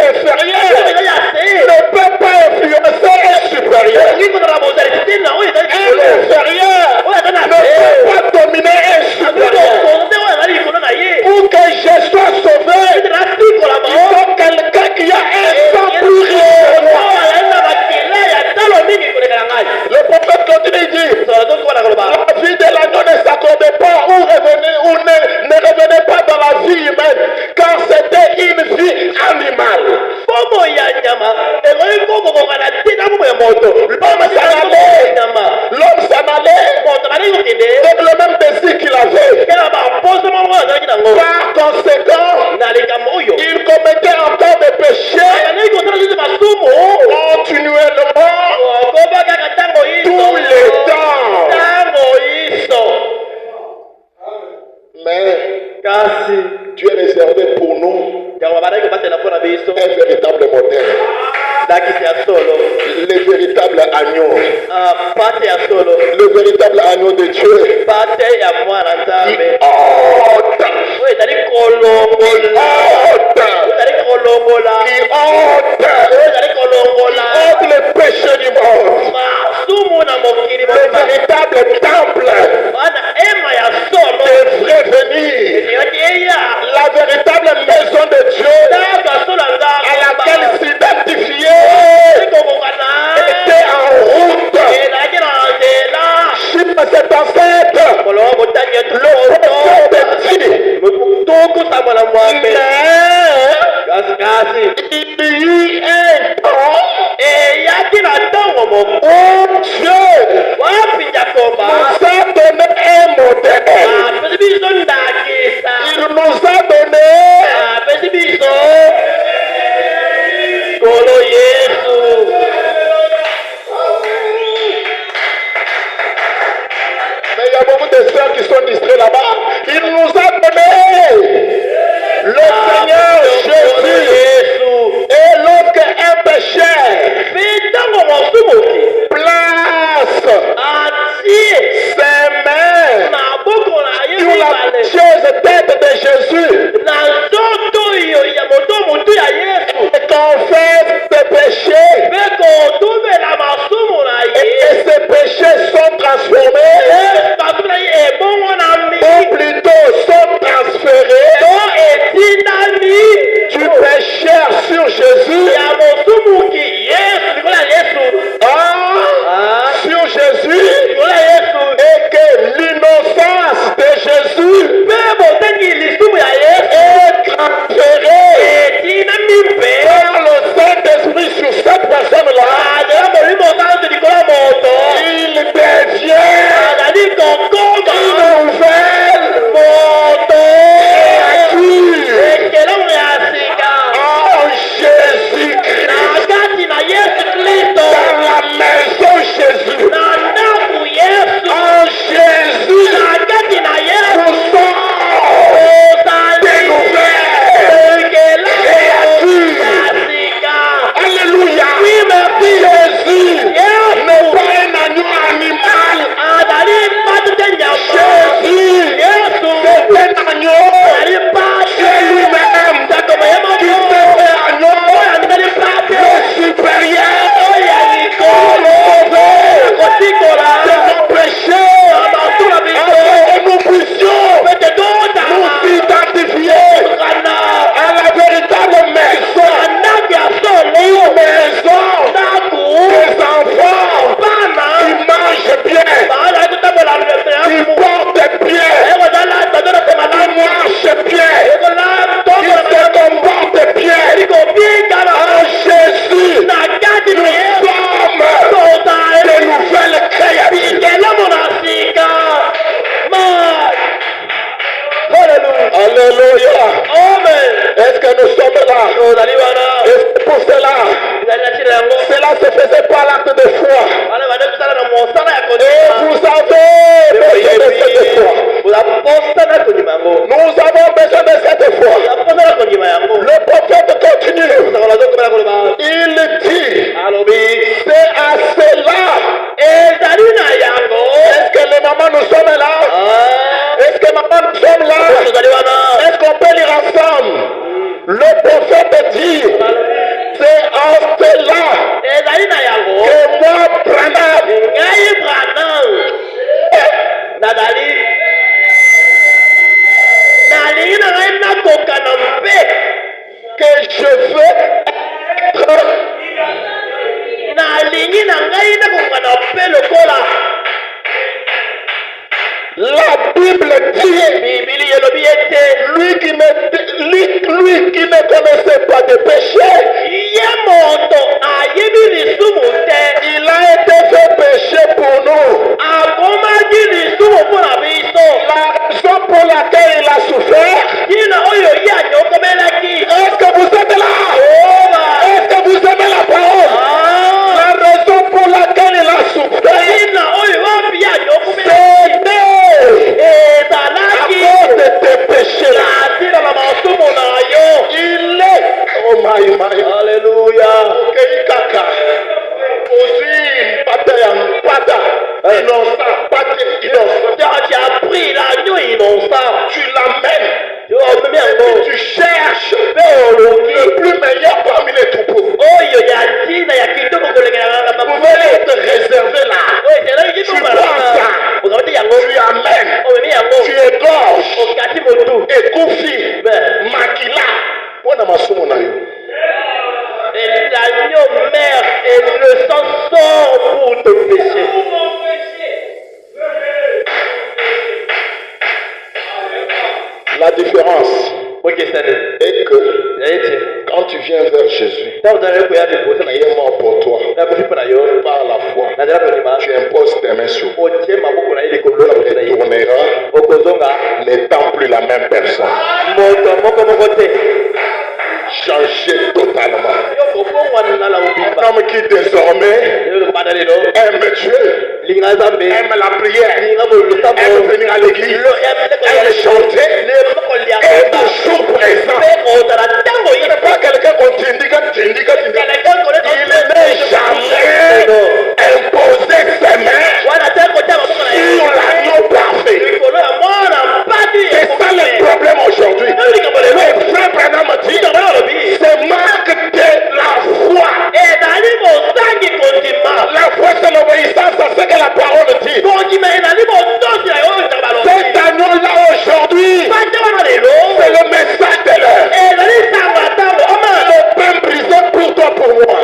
inférieur ne peut pas influencer un supérieur. Un inférieur ne peut pas dominer un supérieur. Pour que je sois sauvé, il faut quelqu'un qui a un sang plus riche. Le prophète continue et dit, la vie de l'agneau ne s'accordait pas ou ne revenait pas dans la vie humaine, car c'était une vie animale. L'homme s'en allait avec le même désir qu'il avait. Par conséquent, il commettait encore des péchés continuellement tous les temps. Mais Dieu est réservé pour nous un véritable modèle. Le véritable agneau. Le véritable agneau de Dieu. Qui ôte le péché du monde. Le véritable temple devrait venir. La véritable maison de Dieu à laquelle s'identifier était en route. Chip cette enceinte. Le prophète dit, il y eut un temps où Dieu nous a donné un modèle. Il nous a donné mais il y a beaucoup de sœurs qui sont distraits là-bas. Il nous a donné le Seigneur Jésus. Et lorsqu'un péché place ses mains sur la précieuse tête de Jésus et confesse ses péchés, et ces péchés sont transformés, ou plutôt sont transférés du pécheur sur Jésus sur Jésus, et que l'innocence de Jésus est transférée par le Saint-Esprit sur cette personne-là. Il devient une nouvelle nous sommes là. Et c'est pour cela, cela se faisait par l'acte de foi. Et vous avez besoin de cette foi. Nous avons besoin de cette foi. Le prophète continue. Il dit, c'est à cela. Est-ce que les mamans nous sommes là? Est-ce que maman nous sommes là? Est-ce qu'on peut lire ensemble? Le prophète dit, c'est à cela que moi, Branham, que je veux être. La Bible dit, lui qui ne connaissait pas de péché, il a été fait péché pour nous. La raison pour laquelle il a souffert, est-ce que vous êtes là? Est-ce que vous aimez la parole? La raison pour laquelle il a souffert, à cause de tes péchés là. Il est, oh my, alléluia. Tu as pris l'agneau innocent, tu l'amènes, tu cherches le plus meilleur parmi les troupeaux. Vous pouvez être réservé là. Tu prends ça, tu amènes, tu égorges, et Koufi, Makila, et l'agneau meurt et le sang sort pour te pécher. La différence est que quand tu viens vers Jésus, il est mort pour toi. Par la foi, tu imposes tes mains sur lui. Tu tourneras, n'étant plus la même personne. Changer totalement. Un homme qui désormais aime Dieu, aime la prière, aime venir à l'église, aime chanter, est toujours présent. Il n'est pas quelqu'un qu'on t'indique. Il n'est jamais imposé ses mains sur l'agneau parfait. C'est ça le problème aujourd'hui. Le frère Branham dit, c'est marque de la foi. La foi, c'est l'obéissance à ce que la parole dit. Cet agneau-là aujourd'hui, c'est le message de l'heure. Le pain brisé pour toi, pour moi.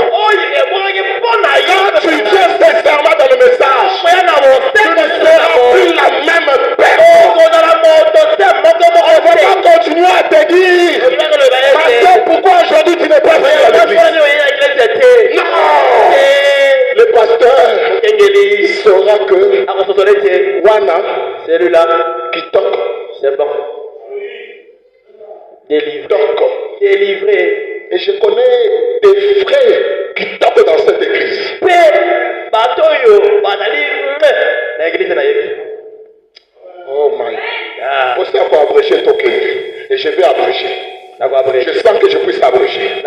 Quand tu viens sincèrement dans le message, tu ne seras plus la même personne. On va pas continuer à te dire, pasteur, pourquoi aujourd'hui tu n'es pas venu à l'église? Non. Le pasteur saura que Wana, celui-là qui toque, c'est bon. Délivré. Et je connais des frères qui toquent dans cette église. Oh my God. Aussi, il faut abréger ton cœur. Et je vais abréger. Je sens que je puisse abréger.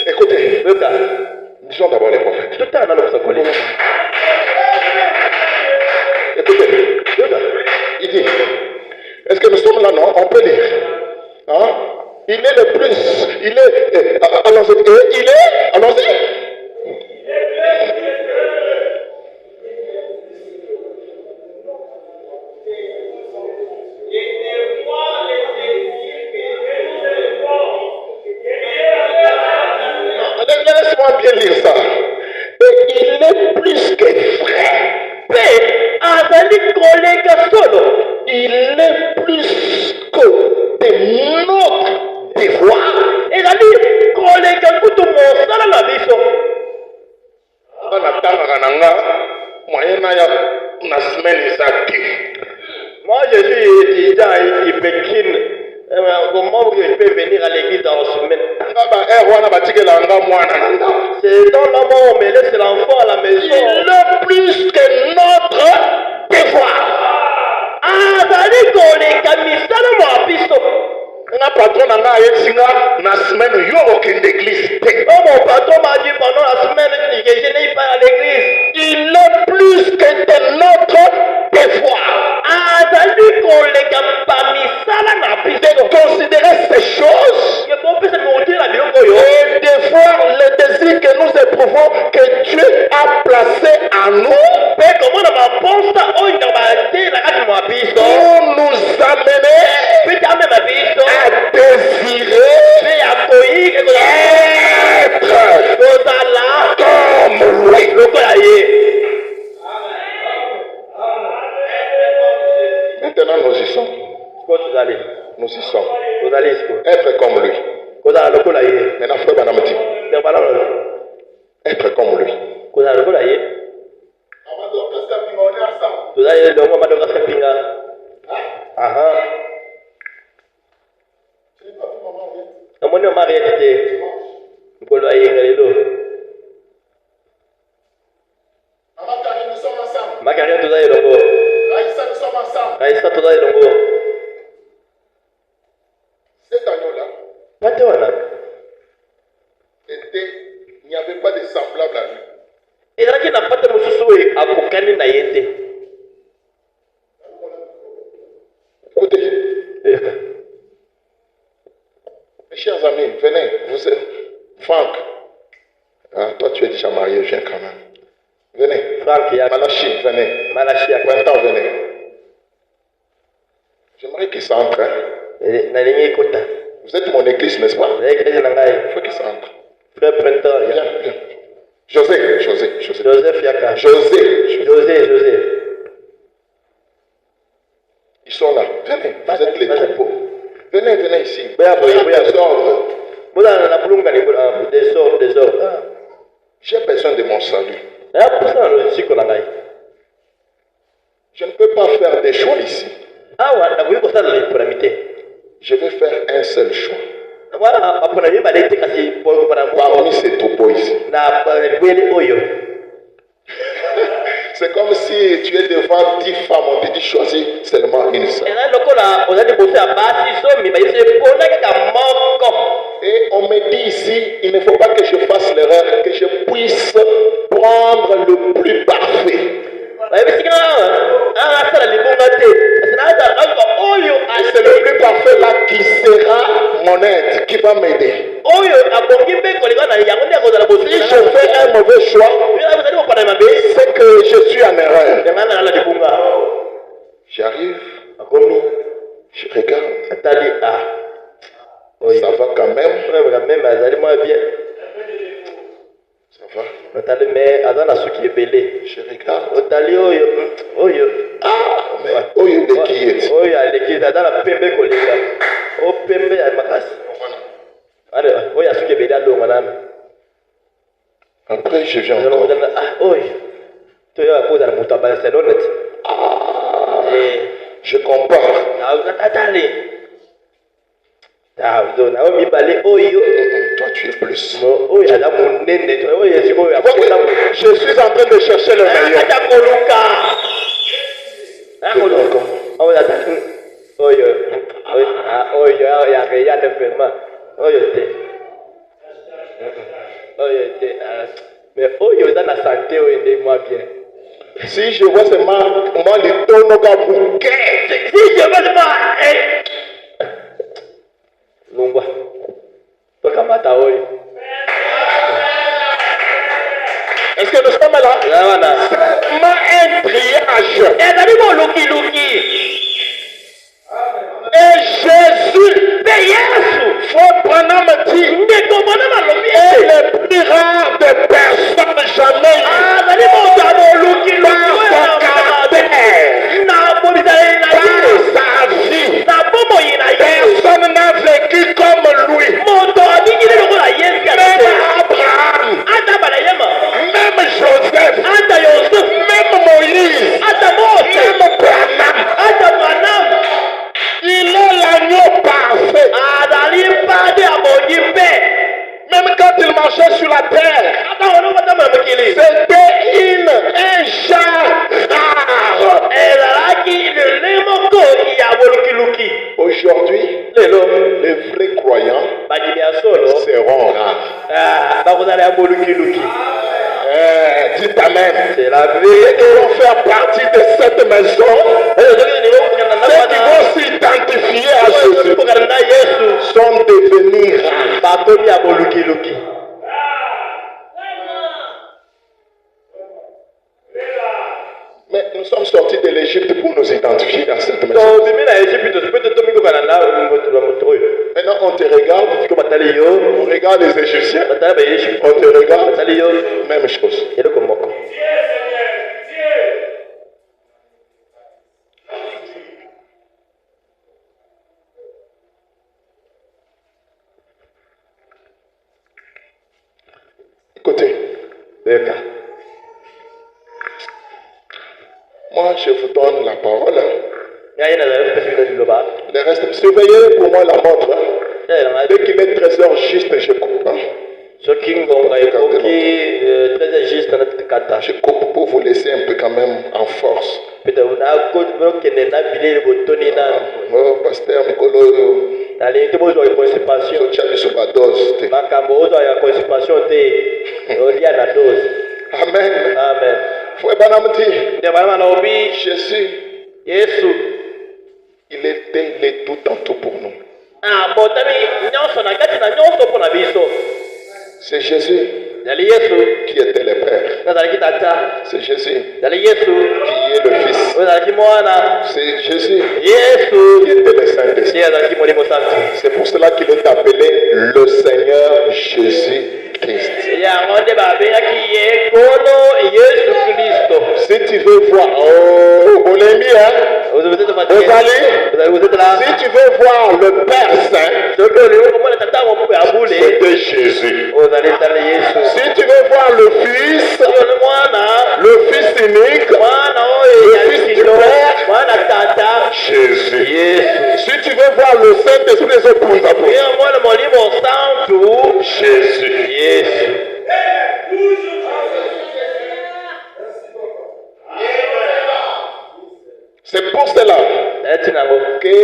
Écoutez, disons d'abord les prophètes. Écoutez, il dit, est-ce que nous sommes là? Non, on peut lire. Hein? Il est le plus, allons-y. Laisse-moi bien lire ça. Et il est plus que vrai. Il est plus que de notre devoir. Moi, je suis étudiant à Pékin. Comment je peux venir à l'église en semaine? C'est dans le moment où on me laisse l'enfant à la maison. Il est plus que notre devoir. Ah, d'aller dans les camisades, moi, pisto. Un patron n'a la semaine, il y a aucune église. Oh, mon patron m'a dit pendant la semaine que je n'ai pas à l'église. Il est plus que de notre devoir. Ah, d'aller dans les camisades, de considérer ces choses et de voir le désir que nous éprouvons que Dieu a placé en nous pour nous amener à désirer être comme lui. Maintenant nous y sommes. Nous y sommes. Être comme lui. Maintenant, frère Banamati. Être comme lui. Cet agneau-là, il n'y avait pas de semblable à lui. Écoutez, mes chers amis, venez, vous êtes Franck. Hein, toi, tu es déjà marié, viens quand même. Venez. Franck, Malachi, venez. Quentin, venez. J'aimerais qu'il s'entre. Hein. Vous êtes mon église, n'est-ce pas? Il faut qu'il s'entre. Frère Printemps, viens. José. Joseph Yaka. José. Ils sont là. Venez, vous êtes les troupeaux. Venez ici. Désordre. J'ai besoin de mon salut. Je ne peux pas faire des choix ici. Je vais faire un seul choix. Parmi ces troupeaux ici. C'est comme si tu es devant 10 femmes, on te dit choisis seulement une seule. Et on me dit ici, il ne faut pas que je fasse l'erreur, que je puisse prendre le plus parfait. C'est le plus parfait là qui sera mon aide, qui va m'aider. Si je fais un mauvais choix, c'est que je suis en erreur. J'arrive, je regarde. Ça va quand même. Ça va. Je regarde. Ah, mais Oyo de qui est? Après, je viens encore. Je compare. Toi, tu es plus. Je suis en train de chercher le meilleur. Si je vois seulement comment les tonneaux bouquet. Si je vois seulement. Lungwa. Est-ce que nous sommes là? Seulement un triage. Et Jésus, faut Branham dit, est le plus rare des personnes jamais. Sa vie. Personne n'a vécu comme lui. Même Abraham, même Joseph, même Moïse. Dites Amen. C'est la vérité. Qui vont faire partie de cette maison, ceux qui vont s'identifier à Jésus sont devenus rares. Mais nous sommes sortis de l'Égypte pour nous identifier à cette maison. Maintenant on te regarde, on regarde les Égyptiens, on te regarde, même chose. Écoutez, moi je vous donne la parole. Le reste, surveillez pour moi la montre. Dès qu'il est 13h juste, je coupe. Je coupe pour vous laisser un peu quand même en force. Oh, pasteur Mikolo. Amen. Amen. Jésus, il était le tout en tout pour nous. C'est Jésus qui était le Père. C'est Jésus qui est le Fils. C'est Jésus qui était le Saint-Esprit. C'est pour cela qu'il est appelé le Seigneur Jésus-Christ. Si tu veux voir, vous l'aimez, hein? Vous allez, si tu veux voir le Père Saint, c'était Jésus. Si tu veux voir le Fils unique, le Fils du Père, Jésus. Si tu veux voir le Saint-Esprit des épouses, Jésus. C'est pour cela que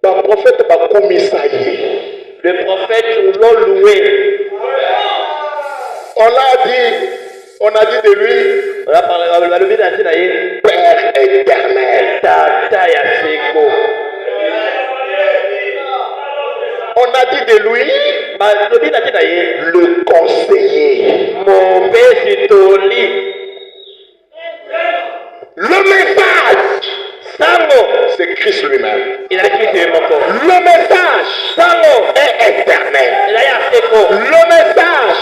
le prophète va commissailler. Le prophète l'a loué. On a dit de lui, Père éternel. On a dit de lui, le conseiller. Le message, c'est Christ lui-même. Le message est éternel. Le message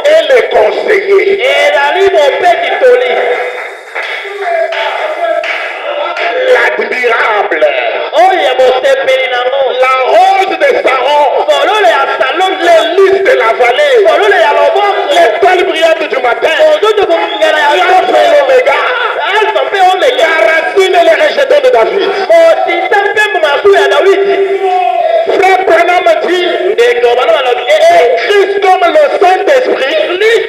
est le conseiller. L'admirable. La rose de Saron. L'hélice de la vallée. L'étoile brillante du matin. L'alpha et l'oméga. La racine et les rejetons de David. Frère Branham dit, Christ comme le Saint-Esprit, il est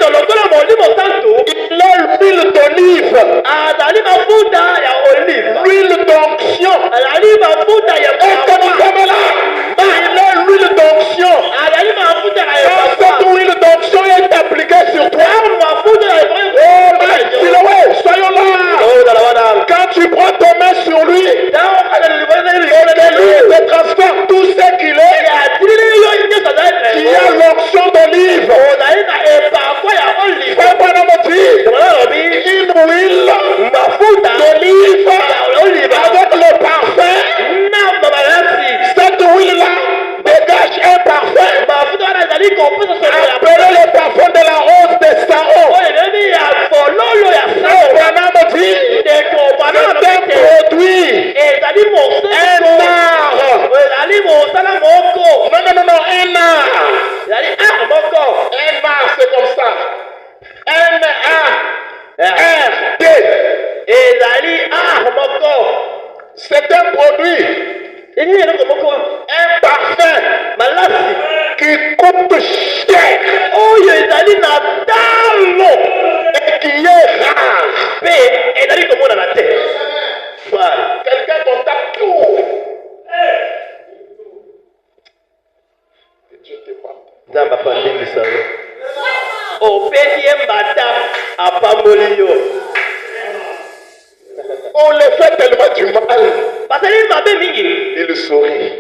l'huile d'olive, l'huile d'onction. Est-ce que nous sommes là? Il est l'huile d'onction. Quand cette huile d'onction est appliquée sur toi, soyons là. Quand tu prends ton main sur lui, lui te transfère tout ce qu'il est. Il y a l'onction d'olive. Frère Branham dit, une huile d'olive avec le parfum. Cette huile-là dégage un parfum. Appelez le parfum de la rose de Saron. Branham dit, c'est un produit, un art. Non, un art. Un art, c'est comme ça. N-A-R-D. C'est un produit, un parfum qui coûte cher et qui est rare. Quelqu'un contacte tout. Que Dieu te parle. On les fait tellement du mal. Il sourit.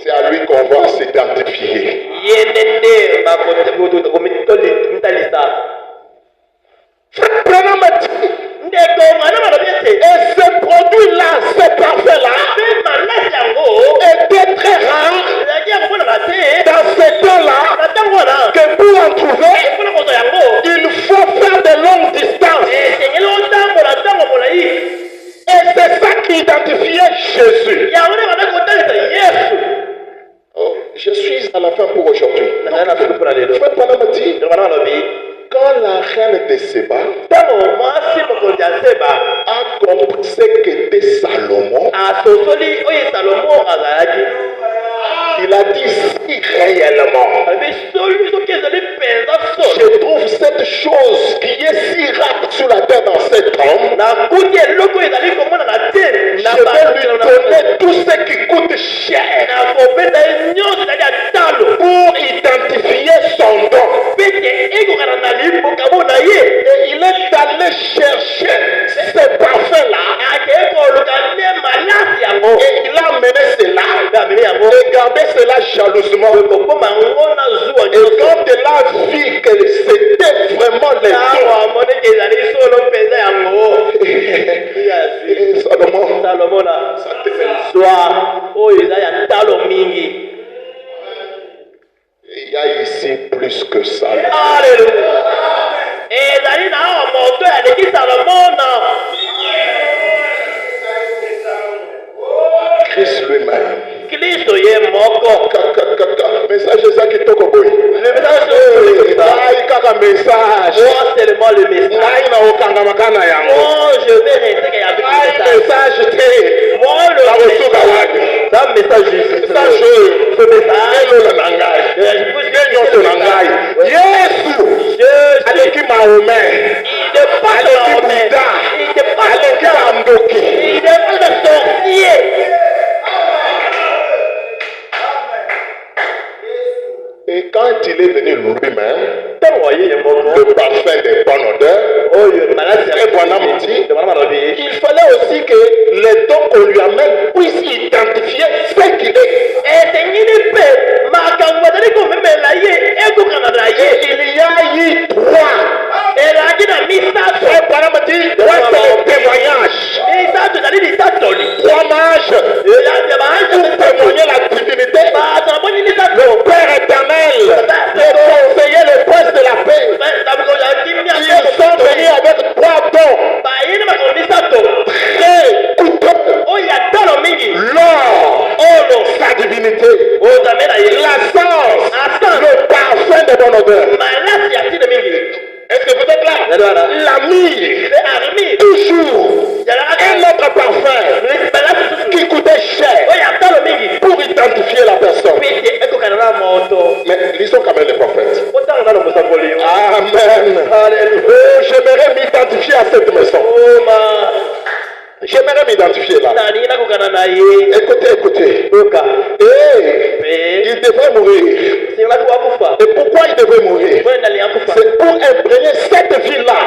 C'est à lui qu'on va s'identifier. Et ce produit-là, ce parfait-là, était très rare dans ce temps-là, que pour en trouver, il faut faire de longues distances. Et c'est ça qui identifiait Jésus. Oh, je suis à la fin pour aujourd'hui. Frère Branham dit, quand la reine de Séba a compris ce qu'était Salomon, il a dit si réellement je trouve cette chose qui est si rare sur la terre dans cet homme, je vais lui donner tout ce qui coûte cher pour identifier son don. Et il est allé chercher ce parfum-là et il a amené cela et gardé cela jalousement. Et quand elle a vu que c'était vraiment les dons, Salomon, ça te fait. Il y a ici plus que ça. Alléluia. Christ lui-même. Kristo ye moko. Message ça qui toque au bout. Le message message. Oh, seulement le message. Oh, je vais rester avec le message. Moi, le message. Ça message juste. Ce message. Jésus. Aleki Mahomet. Il n'est pas de Mahomet. Il n'est pas de sorcier. Il n'est pas de sorcier. Et quand il est venu lui-même, le parfum des bonnes odeurs, il fallait aussi que les dons qu'on lui amène puissent identifier ce qu'il est. Il y a eu trois. Frère Branham dit, trois c'est le témoignage. Trois mages pour témoigner la divinité. Le Père éternel, le conseiller, le prince de la paix. Ils sont venus avec trois dons. Très coûteux. L'or, sa divinité. La sens, le parfum de bonne odeur. Est-ce que vous êtes là? La myrrhe, toujours un autre parfum qui coûtait cher pour identifier la personne. Mais lisons quand même les prophètes. Amen. J'aimerais m'identifier à cette maison. J'aimerais m'identifier là. Écoutez. Il devrait mourir. Et pourquoi il devrait mourir? C'est pour imprégner cette ville-là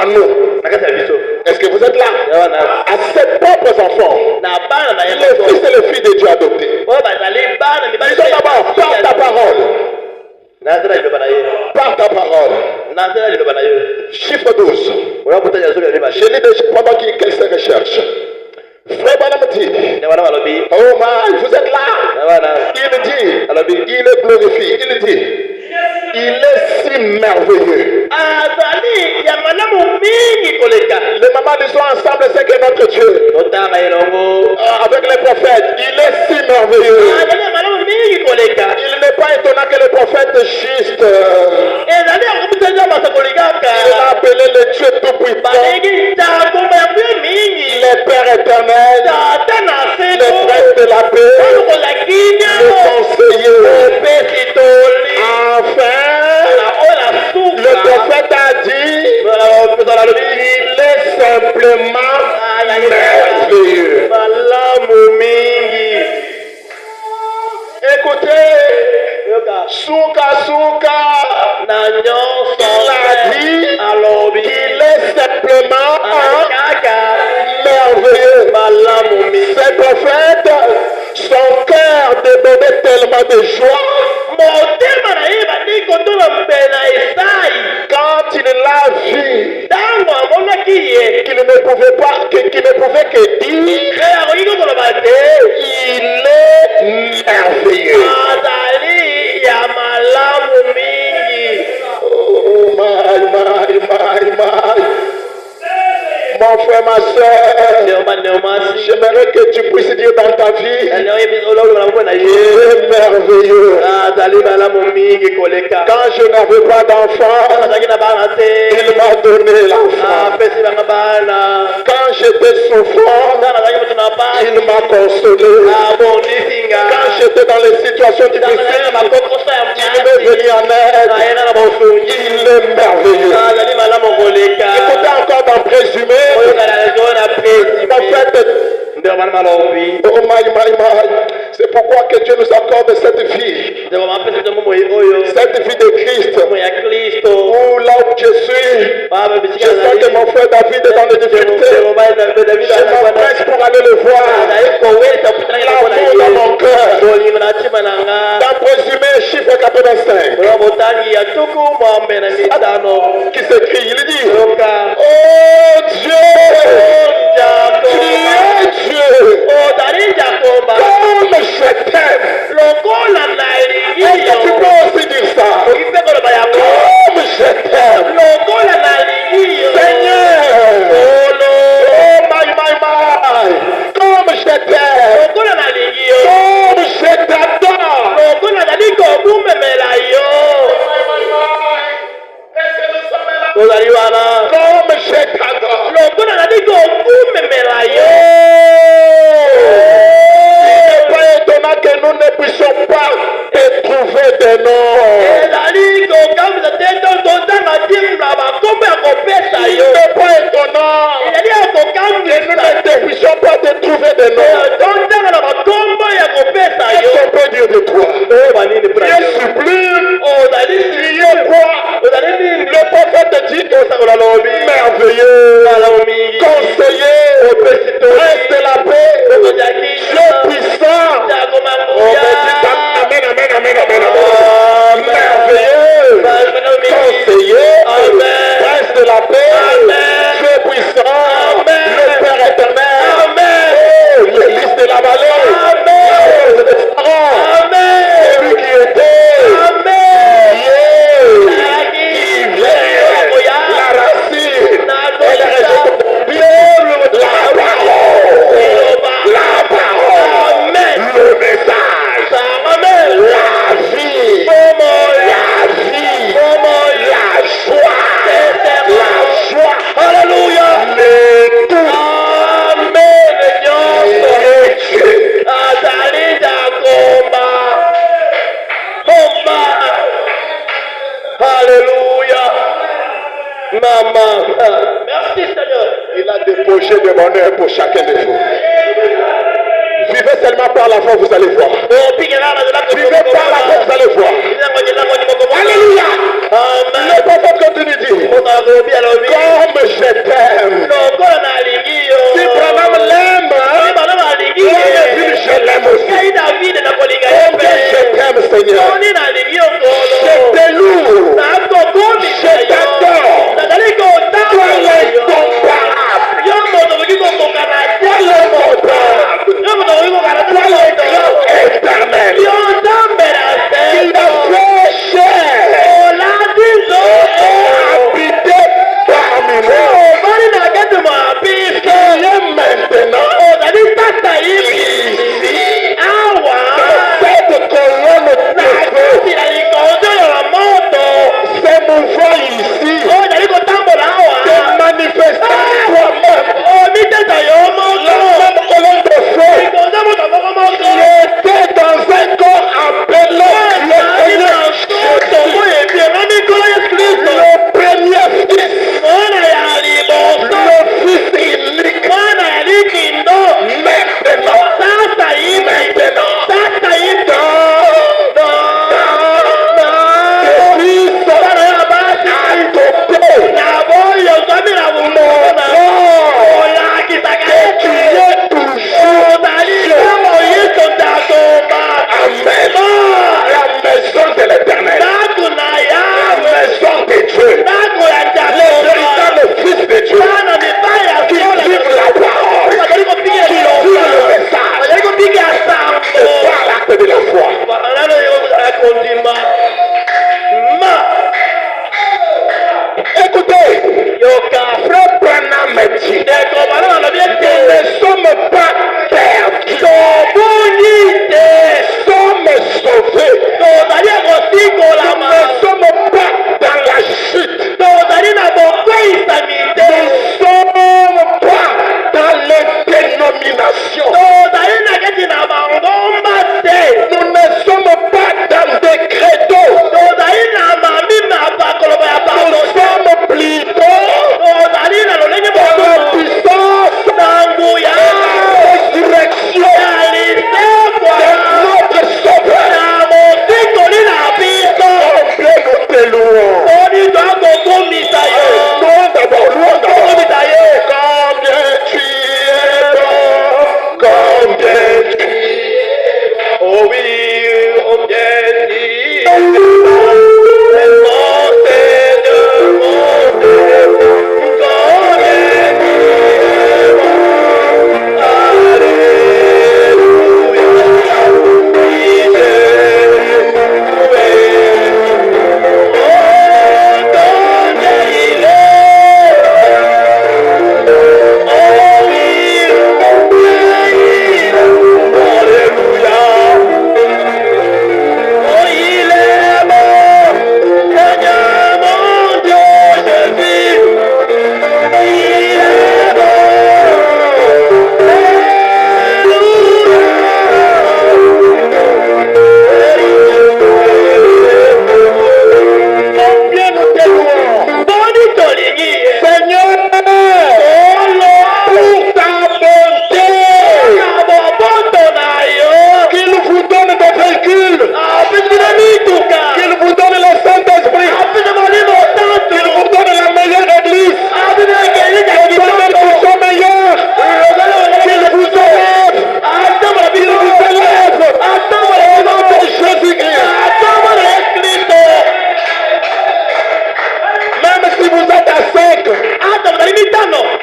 en nous. Est-ce que vous êtes là? À ses propres enfants, les fils et les filles de Dieu adoptés. Disons d'abord, par ta parole. Par ta parole. Chiffre 12. Je lis déjà pendant qu'elle se recherche. Frère Branham dit, oh my, vous êtes là? Il dit, il est glorifié. Il dit, il est si merveilleux. Les mamans disons ensemble, c'est que notre Dieu, avec les prophètes, il est si merveilleux. Il n'est pas étonnant que les prophètes juste, il a appelé le Dieu tout-puissant, le Père éternel, le Prince de la paix, le conseiller. Enfin, le prophète a dit, il est simplement merveilleux. Écoutez, Souka Il a dit, il est simplement merveilleux. Ces prophètes, son cœur débordait tellement de joie. Quand il l'a vu, qu'il ne pouvait pas, qu'il ne pouvait que dire, il est merveilleux. Oh my. Mon frère, ma soeur, j'aimerais que tu puisses dire dans ta vie, il est merveilleux. Quand je n'avais pas d'enfant, il m'a donné l'enfant. Quand j'étais souffrant, il m'a consolé. Quand j'étais dans les situations difficiles, il m'est venu en aide. Il est merveilleux. Écoutez encore dans présumé. En fait, oh my. C'est pourquoi que Dieu nous accorde cette vie. Cette vie de Christ. Où là où je suis, je sens que mon frère David est dans les difficultés. Je m'empresse pour aller le voir. L'amour dans mon cœur. Dans présumé, chiffre 85. Qui s'écrit, il dit, oh Dieu, tu es Dieu. Comme je t'aime. Est-ce que tu peux aussi dire ça? Comme je t'aime. Seigneur. Oh my. Comme je t'aime. Comme je t'adore. Comme je t'adore. Il n'est pas étonnant que nous ne puissions pas te trouver des noms. Il n'est pas étonnant que nous ne puissions pas te trouver des noms. Qu'est-ce qu'on peut dire de toi? Tu es sublime. Tu es quoi? Le prophète dit merveilleux, conseiller, prince de la paix, Dieu puissant. Amen. Merveilleux, conseiller, prince de la paix, Dieu puissant, le Père éternel, les listes de la vallée, les parents, celui qui était, la racine, et la raison de la parole, le message, la vie, la joie, alléluia, les tout, alléluia, maman, merci Seigneur, il a des projets de bonheur pour chacun de vous. Vivez seulement par la foi, vous allez voir. Vivez par la foi, vous allez voir. Alléluia. Le prophète continue de dire, comme je t'aime. Si Branham l'aime, je l'aime aussi. Combien je t'aime, Seigneur. Je te loue. Je t'adore. Toi l'incomparable. Toi l'immortable. Toi le grand éternel. Il a fait chair.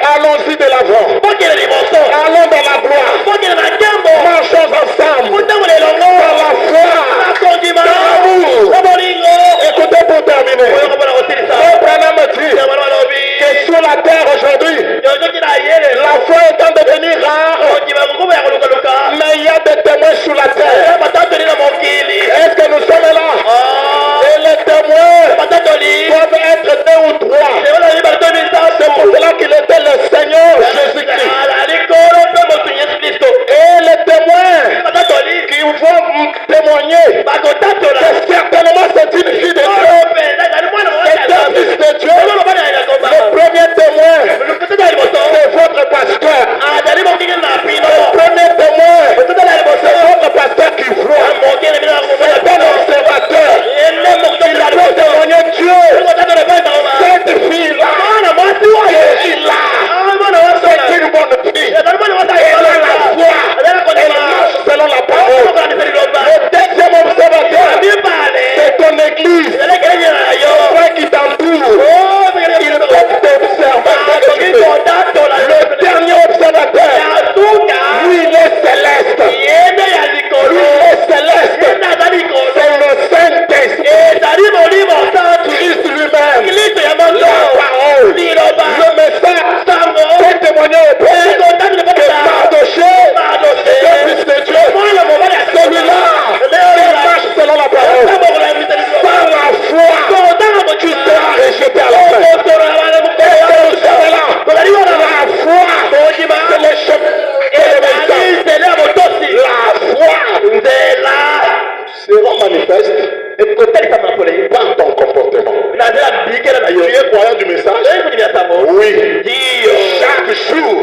Allons-y de l'avant. Allons dans la gloire. Marchons ensemble. Dans la foi. Dans l'amour. Écoutez pour terminer. Abraham dit que sur la terre aujourd'hui, la foi étant devenue rare, mais il y a des témoins sur la terre. Est-ce que nous sommes là? Et les témoins doivent être 2 ou 3. C'est pour cela qu'il était le Seigneur Jésus-Christ. Et les témoins qui vont témoigner que certainement c'est une fille de Dieu, c'est un fils de Dieu. Le premier témoin, c'est votre pasteur. Le premier témoin, c'est votre pasteur qui voit. C'est un observateur. Il peut témoigner Dieu. Cette fille-là, c'est une bonne fille. Elle a la foi. Elle marche selon la parole. Le deuxième observateur, c'est ton église. Frère qui t'entoure. Il peut t'observer. Le dernier observateur, lui il est céleste. Lui il est céleste. C'est le Saint-Esprit. Christ lui-même. La parole. Le message. C'est témoigné au Père que Mardoché, le fils de Dieu, celui-là, il marche selon la parole. Par la foi, tu seras rejeté à la fin. La foi, c'est le chemin. La foi sera manifeste par ton comportement. Tu es croyant du message? Oui. Chaque jour,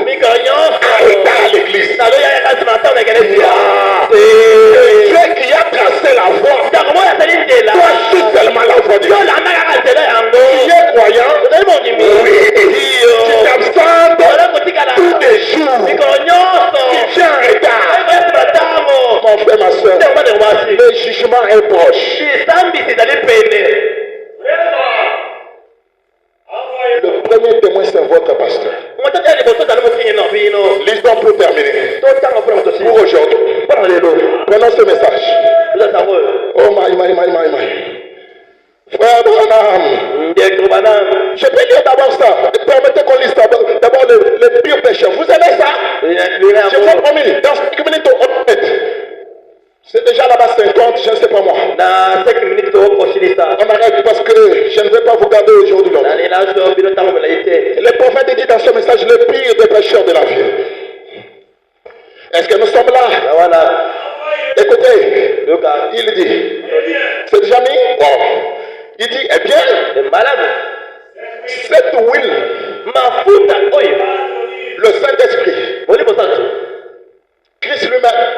arrêtez à l'église. Dieu qui a tracé la voie. Toi, suis seulement la voie de Dieu. Tu es croyant? Oui. Tu t'absentes tous les jours. Tu viens en retard. Mon frère, ma soeur, le jugement est proche. Le premier témoin, c'est votre pasteur. Lisons pour terminer. Pour aujourd'hui, prenons ce message. Oh my. Frère Branham, je peux lire d'abord ça. Permettez qu'on lise d'abord les pires pécheurs. Vous aimez ça? Je vous promis, dans 5 minutes au fait. C'est déjà là-bas 50, je ne sais pas moi. On arrête parce que je ne vais pas vous garder aujourd'hui. Le prophète dit dans ce message le pire des pécheurs de la vie. Est-ce que nous sommes là? Écoutez, il dit, c'est déjà mis? Wow. Il dit, eh bien, cette huile, le Saint-Esprit, Christ lui-même,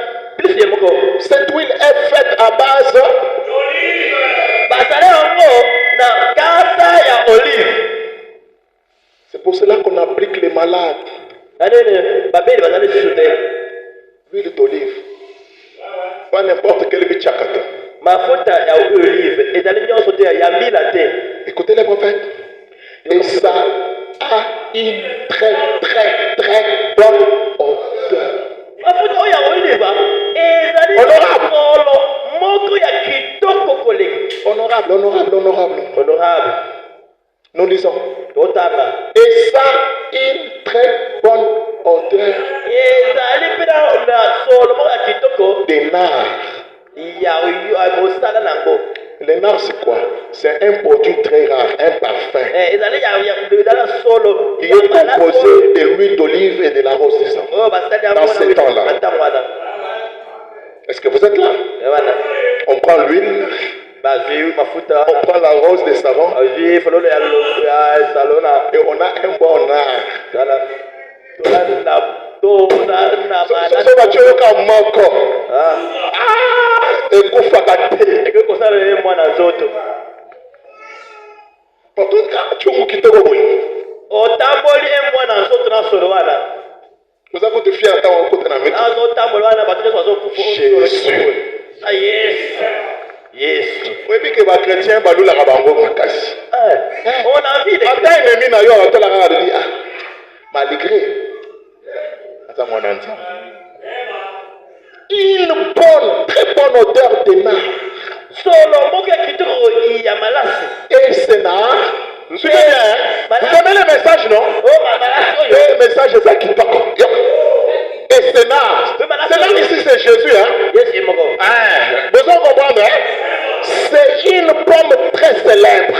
cette huile est faite à base d'olive. C'est pour cela qu'on applique les malades. Huile d'olive. Pas n'importe quel bichakata. Écoutez les prophètes. Et ça a une très bonne odeur. Honorable. Nous lisons. Et ça a une très bonne odeur des nards. Les nards, c'est quoi? C'est un produit très rare, un parfum. Il est composé de l'huile d'olive et de la rose de sang. Dans ces temps-là. Est-ce que vous êtes là? On prend l'huile. On prend la rose de savon. Et on a un bon nard. Vous avez été fiers d'avoir côté la maison. Jésus. Yes. Oui, mais que les chrétiens balou la rabango makasi. On a envie de. Attends, ennemi na yo, attends la rade dit malgré une bonne, très bonne odeur de nard. Et ce nard, suivez bien, hein? Vous aimez le message, non? Le message, c'est ça qui toque. Et ce nard, ici, c'est Jésus, hein? Besoin de comprendre, hein? C'est une pomme très célèbre.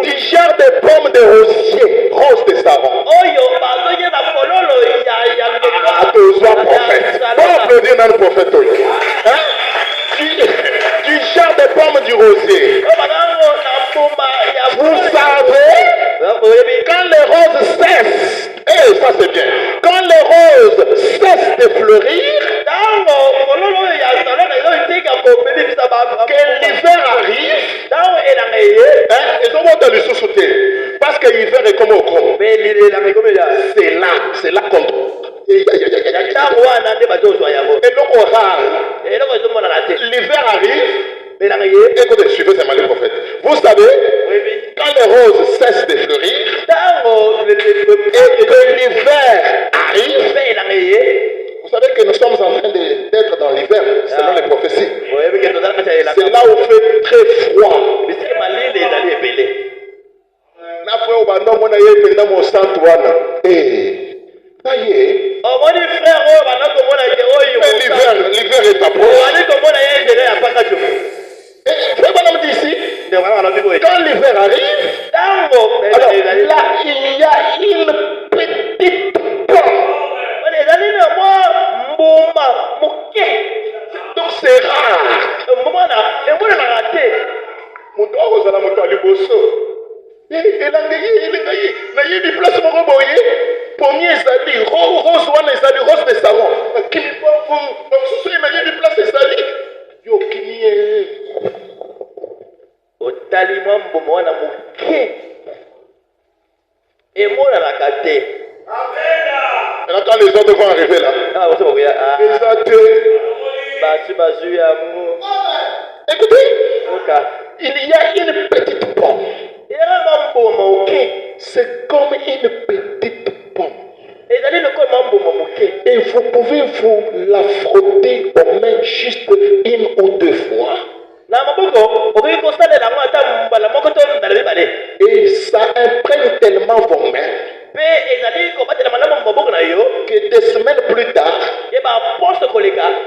Du genre de pommes de rosier, rose de savon. À besoin prophète. Bon applaudir dans le prophète. Hein? Du genre de pommes du rosier. Vous savez, quand les roses cessent, et ça c'est bien, quand les roses cessent de fleurir, que l'hiver arrive, ils ont le sous-sauter. Parce que l'hiver est comme au gros. C'est là qu'on trouve. Et l'hiver arrive. Écoutez, suivez ces malins prophètes. Vous savez, quand les roses cessent de fleurir, et que l'hiver arrive, vous savez que nous sommes en train d'être dans l'hiver, selon les prophéties. C'est là où il fait très froid. L'hiver est à proche. Quand l'hiver arrive, alors là, il y a une petite pomme. Donc c'est rare. Rose de savon. Quand les autres vont arriver là, écoutez, il y a une petite pomme. C'est comme une petite pomme. Et vous pouvez vous la frotter aux mains juste une ou deux fois. Et ça imprègne tellement vos mains que des semaines plus tard,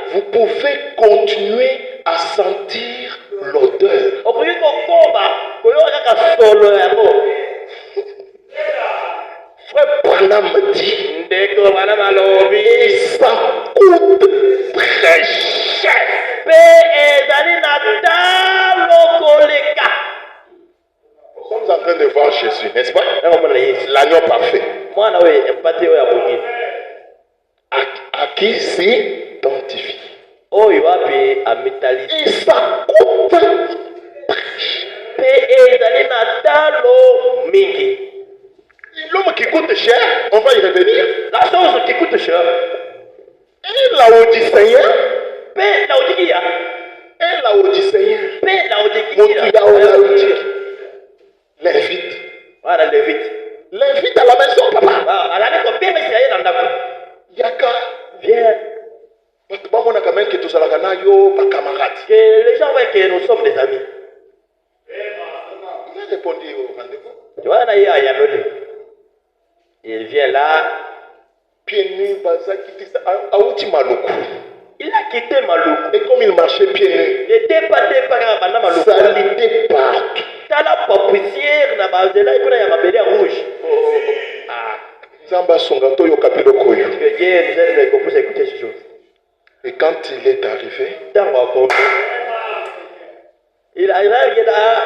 vous pouvez continuer à sentir l'odeur. Frère Branham dit, et ça coûte très cher. Nous sommes en train de voir Jésus, n'est-ce pas? L'agneau parfait. À qui s'identifie. Et ça coûte l'homme qui coûte cher, on va y revenir. La chose qui coûte cher. Et Laodicéen. L'invite. Voilà, l'invite. L'invite à la maison, papa. Yaka. Viens. Que les gens voient que nous sommes des amis. Il a répondu au rendez-vous. Tu vois, il vient là. Pieds nus, Il a quitté Maluku. Et comme il marchait pieds nus, il était pas Maluku. salité partout. T'as la poussière, na bazela, et qu'on a ma belle rouge. Zamba Songato Yokapilo Koyo. Que Dieu nous aide pour écouter ces choses. Et quand il est arrivé, il arrive là,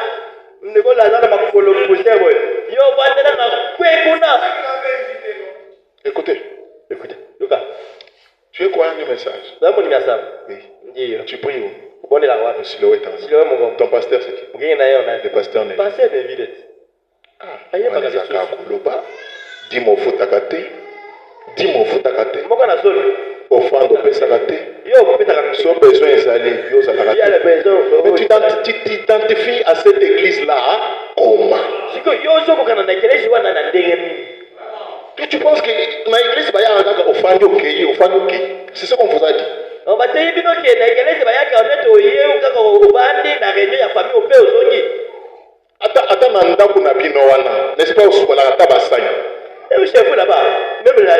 ne go la zana makolo poussière, yo vandela na kwekuna. Écoutez, Lucas. tu es quoi un message? Oui. Tu pries où? Ton pasteur c'est qui? Le pasteur n'est pas. Dis-moi Futakate. offrande opesa raté. Yo kopetaka Son besoin ezali yo ozalaka il y a le te. besoin. Mais tu t'identifies à cette église-là comment? Siko yo ozokokana na ekelesi wana na ndenge nini? Que tu penses que dans l'église bayaka kaka offrande okei, offrande okei. C'est ce qu'on vous a dit. On va te dire que na ekelesi bayaka onete oye kaka obandi na réunion ya famille ope ozongi. Ata na ndako na bino wana, n'est-ce pas osokolaka ata basani? Et où chez vous là-bas? Même la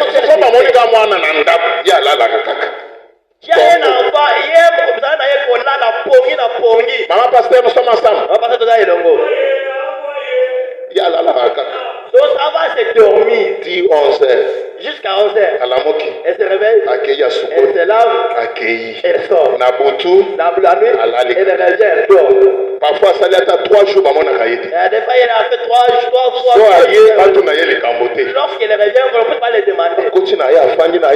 Soko bamoni ka mwana na ndako ye alalaka kaka. Il y a un enfant, hier, ça n'a pas la pongi. Maman pasteur, nous sommes ensemble. Maman pasteur, tu es longo. Il y a la kaka. Donc ça va se dormir. 10, 11 heures. Jusqu'à 11 heures. À la moki. Elle se réveille. Accueilli à Soukou. Elle se lave. Accueilli. Elle sort. Nabutu. La nuit. Elle revient, elle dort. Parfois, ça lui a 3 jours, maman n'a pas été. Des fois, elle a fait 3 fois. Lorsqu'elle revient, on ne peut pas les demander. Continue à faire, Fanny n'a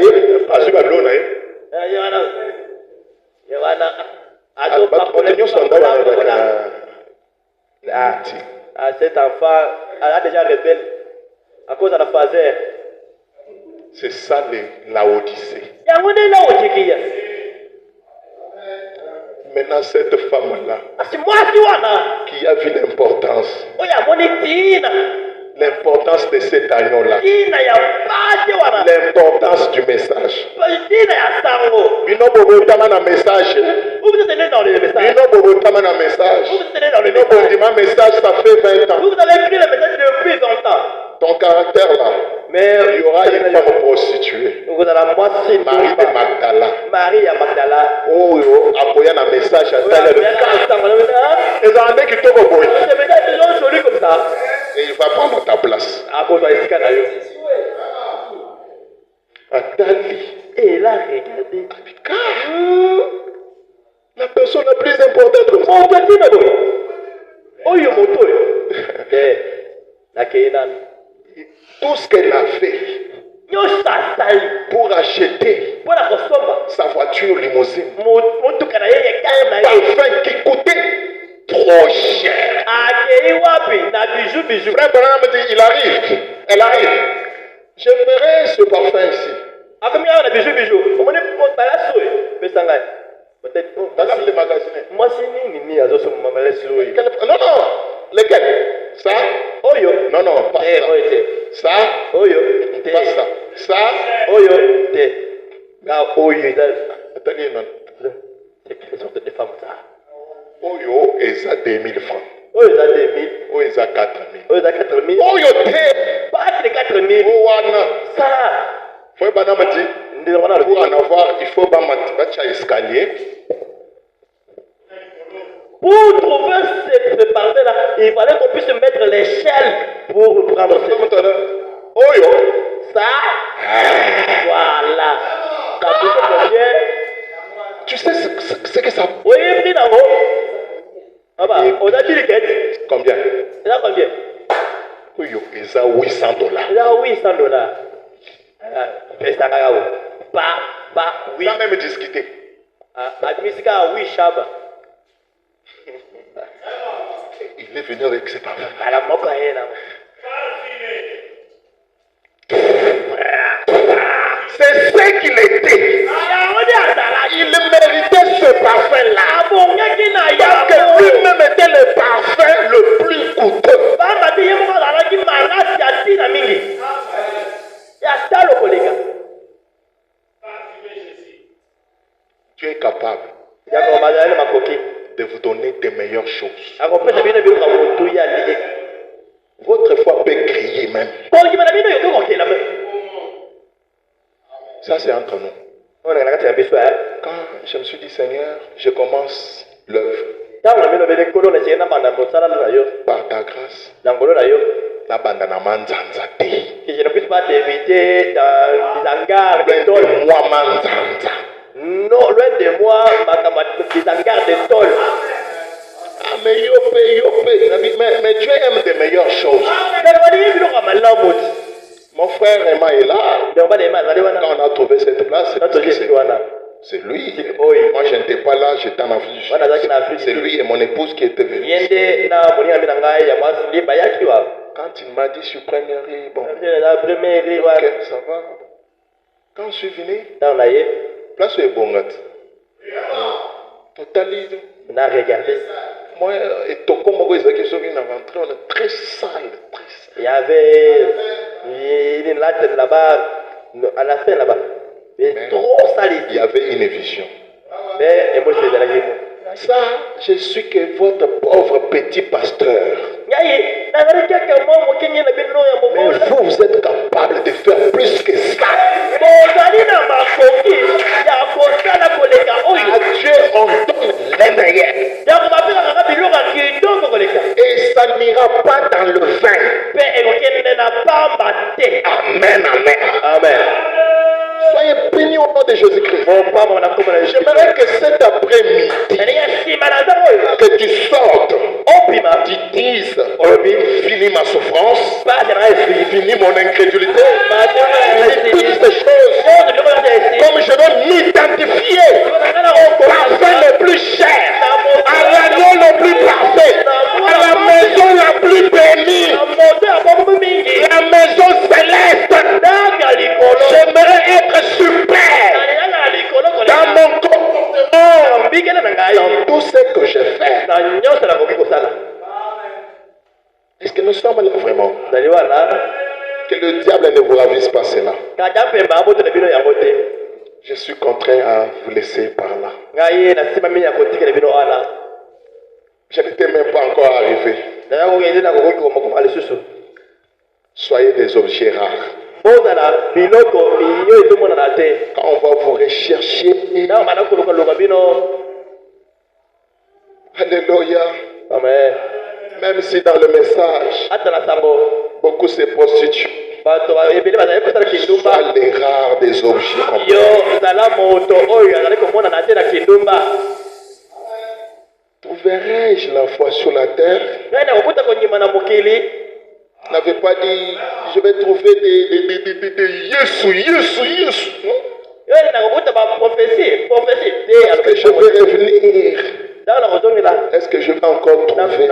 cet enfant, elle a déjà rebelle à cause de la phasère. C'est ça la Odyssée. Maintenant, cette femme-là, qui a vu l'importance de cet agneau-là, l'importance du message. Vous êtes allé dans le message. Message, ça fait 20 ans. Vous avez pris le message depuis 20 ans. Ton caractère là, mais il y aura une femme prostituée. Marie de Magdala. Marie à Magdala. Oh, appuyant un message à tel et ça qui te comme ça. Et il va prendre ta place. Atali. Et il a regardé. Car la personne la plus importante comme ça. Tout ce qu'elle a fait pour acheter sa voiture limousine, un parfum qui coûtait trop cher. Frère Branham dit, il arrive, elle arrive. Je ferai ce parfum ici. Dans le magasin. Non, non. Lequel? Ça? Oyo. Non, non, pas ça. Ça? Oyo. Pas ça. Ça? Oyo. Oyo. Attendez, non. C'est quelle sorte de femme ça? Oyo, et ça 2000 francs. Oyo, ça 2000. Oyo, ça 4000. Oyo, ça 4000. Oyo, t'es. Pas de 4000. Ça. Faut pas dire. Pour en avoir, il faut battre escalier. Pour trouver ce parfait-là, il fallait qu'on puisse mettre l'échelle pour prendre ce. Oyo. Ça. Voilà. Ça coûte combien? Tu sais ce que ça. Oui, pris dans haut. Ah bah, on a dit les quêtes. Combien? C'est là combien? Oyo, ils ont $800. Il a $800. Oui. Sans même discuter. Admisika, oui, Chaba. Il est venu avec ses parents. C'est ce qu'il était. Il méritait ce parfum-là. Parce que lui-même était le parfum le plus coûteux. Tu es capable de vous donner des meilleures choses. Votre foi peut crier même. Ça, c'est entre nous. Quand je me suis dit, Seigneur, je commence l'œuvre. Par ta grâce. Que je ne puisse pas t'éviter dans des hangars de tôle. Non, loin de moi, des hangars de tôle. Ah, mais mais Dieu aime des meilleures choses. Mon frère Emma est là. Quand on a trouvé cette place, c'est lui. Moi, je n'étais pas là, j'étais en Afrique. C'est lui et mon épouse qui étaient venus. Quand il m'a dit sur première rue, bon, ok, ça va. Quand je suis venu, Là, on a eu, place où est Bongat. Totalement. on a regardé. Moi, et Tokombo, ils ont rentré, on est très sale, très sale. Il y avait une latte là-bas, à la fin là-bas. Mais trop sale Il y ici. avait une vision. Mais, et moi, je suis de la gueule. Ça, je suis que votre pauvre petit pasteur. Mais Mais vous êtes capable de faire plus que ça. À Dieu, on donne l'intérieur. Et ça n'ira pas dans le vin. Amen, amen. Amen. Soyez bénis au nom de Jésus-Christ. J'aimerais que cet après-midi, que tu sortes, tu dises, finis ma souffrance, finis mon incrédulité, finis toutes ces choses. Comme je veux m'identifier au parfum le plus cher, à l'agneau le plus parfait, à la maison la plus bénie, la maison céleste. J'aimerais être super dans mon comportement, dans tout ce que je fais. Est-ce que nous sommes là vraiment? Que le diable ne vous ravisse pas cela. Je suis contraint à vous laisser par là. Je n'étais même pas encore arrivé. Soyez des objets rares. Quand on va vous rechercher, alléluia. Amen. Même si dans le message, beaucoup se prostituent. Sois les rares des objets. Trouverai-je la foi sur la terre? N'avait pas dit, je vais trouver des Yesu. Est-ce que je vais revenir? Est-ce que je vais encore trouver?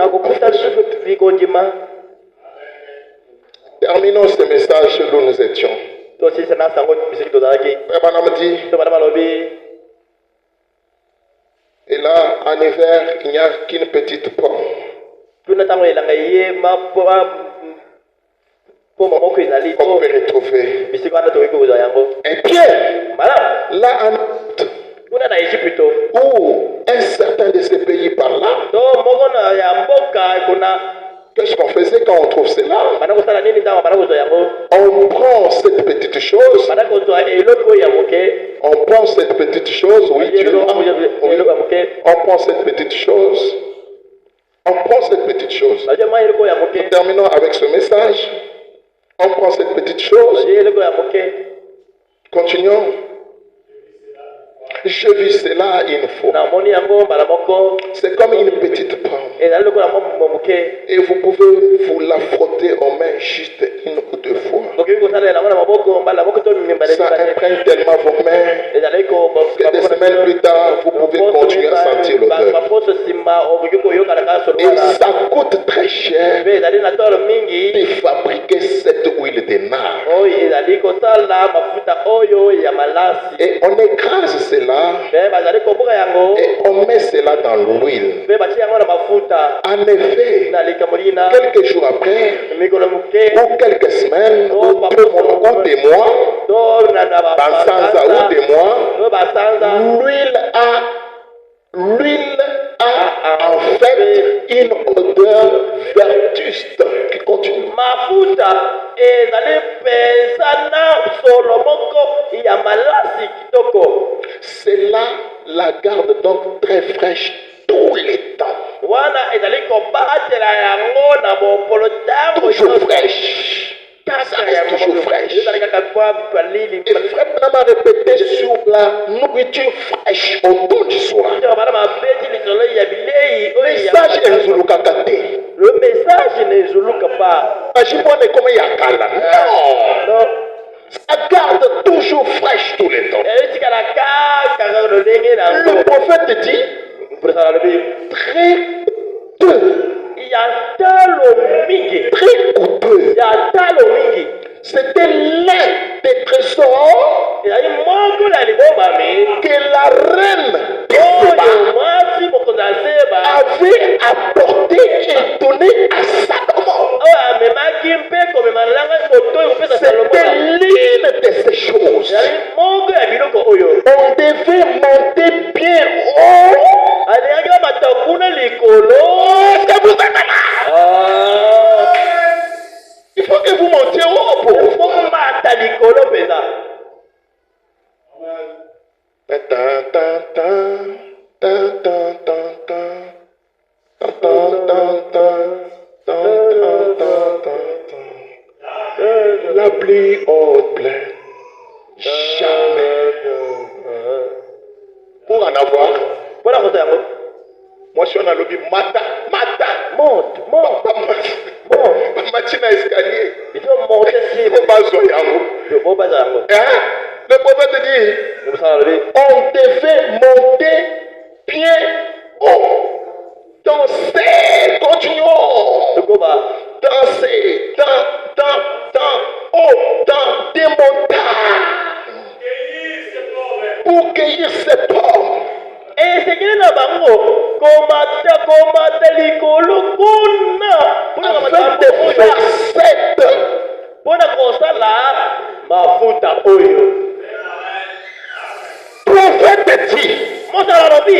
Terminons ce message où nous étions. Frère Branham dit, et là, en hiver, il n'y a qu'une petite pomme. On peut retrouver un pied. Là, en où un certain de ces pays par là, qu'est-ce qu'on faisait quand on trouve cela? On prend cette petite chose. On prend cette petite chose. Oui, tu l'as. Oui. On prend cette petite chose. On prend cette petite chose. Nous terminons avec ce message. On prend cette petite chose. Continuons. Je vis cela une fois. C'est comme une petite pomme. Et vous pouvez vous la frotter aux mains juste une ou deux fois. Ça imprègne tellement vos mains que des semaines plus tard, vous pouvez continuer à sentir l'odeur. Et ça coûte très cher de fabriquer cette huile de nard. Et on écrase cela. Et on met cela dans l'huile. En effet, quelques jours après, ou quelques semaines, ou 2 mois, ou des mois, dans ou des mois, l'huile a en fait une odeur vertuste qui continue. Cela la garde donc très fraîche tout le temps. Toujours fraîche. Ça reste toujours fraîche. Et Frère Branham a répété sur la nourriture fraîche au bout du soir. Message Nzulukakate. Le message ne zuluka pas. Non. Ça garde toujours fraîche tout le temps. Le prophète dit très coûteux. Très coûteux. C'était l'un des trésors ezali moko na libomami que la reine oyo mwasi mokonzi ya Seba avait apporté et donné à Salomon. oyo amemaki mpe komema nanga moto oyo kopesa Salomo. C'était l'une de ces choses. ezali moko ya biloko oyo On devait monter bien haut. alingaki bamata kuna likolo. Que vous êtes là. Il faut que vous montiez haut pour vous. komata likolo mpenza. La plus haute plaine, jamais. Pour en avoir, mpona koza yango moi je suis en lobby mata. monte Matina escalier. il faut monter si Faut pas jouer yango. bobaza yango. Hein? Le prophète dit, on devait monter bien haut. Danser, continuons. Danser, dans haut, dans des montagnes. Pour cueillir ces pommes. esekeli na bango komata likolo kuna Afin de faire cette mpona kosala mafuta oyo. prophète dit, mosala alobi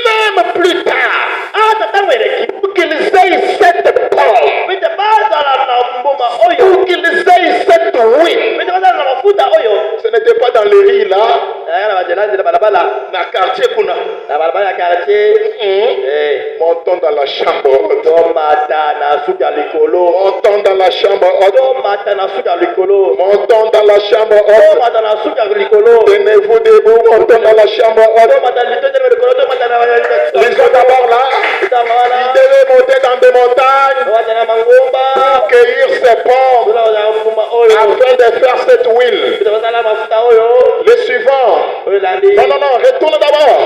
même plus tard, ata ntango eleki pour qu'ils aient cette pomme, pete bazala na mbuma oyo pour qu'ils aient cette huile. pete bazala na mafuta oyo. Ce n'était pas dans les riz là, aya na bazelandi na balabala na quartier kuna. na balabala ya quartier. Montons dans la chambre haute. tomata na suki ya likolo. Montons dans la chambre haute. tomata na suki ya likolo. Montons dans la chambre haute. tomata na suki ya likolo. Tenez-vous debout, montons dans la chambre haute. tomata likolo tomata na Ils sont d'abord là. Ils devaient monter dans des montagnes tomata na mangomba. pour cueillir ces pommes afin de faire cette huile. Le suivant. Non, retourne d'abord.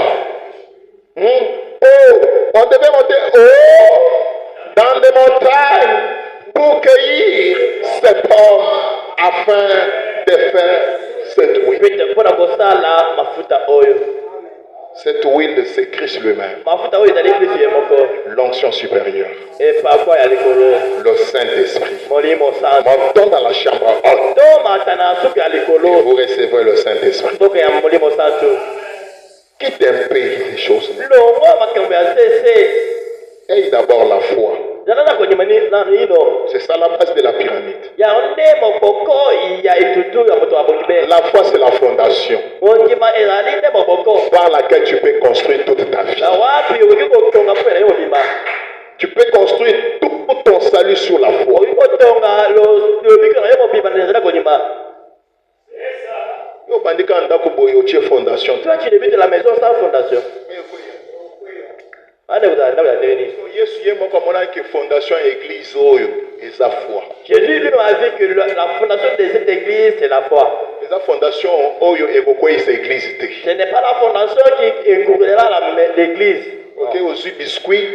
On devait monter haut dans les montagnes pour cueillir ces pommes afin de faire cette huile. Cette huile, c'est Christ lui-même. L'onction supérieure. Le Saint-Esprit. Montons dans la chambre haute. Et vous recevez le Saint-Esprit. Quitte un peu ces choses-là. Aie d'abord la foi. C'est ça la base de la pyramide. La foi, c'est la fondation par laquelle tu peux construire toute ta vie. Tu peux construire tout ton salut sur la foi. Fondation. Toi, tu débutes la maison sans fondation. Fondation église Jésus lui a dit que la fondation de cette église, c'est la foi. La fondation église. Ce n'est pas la fondation qui couvrira l'église. Ok, aux biscuits.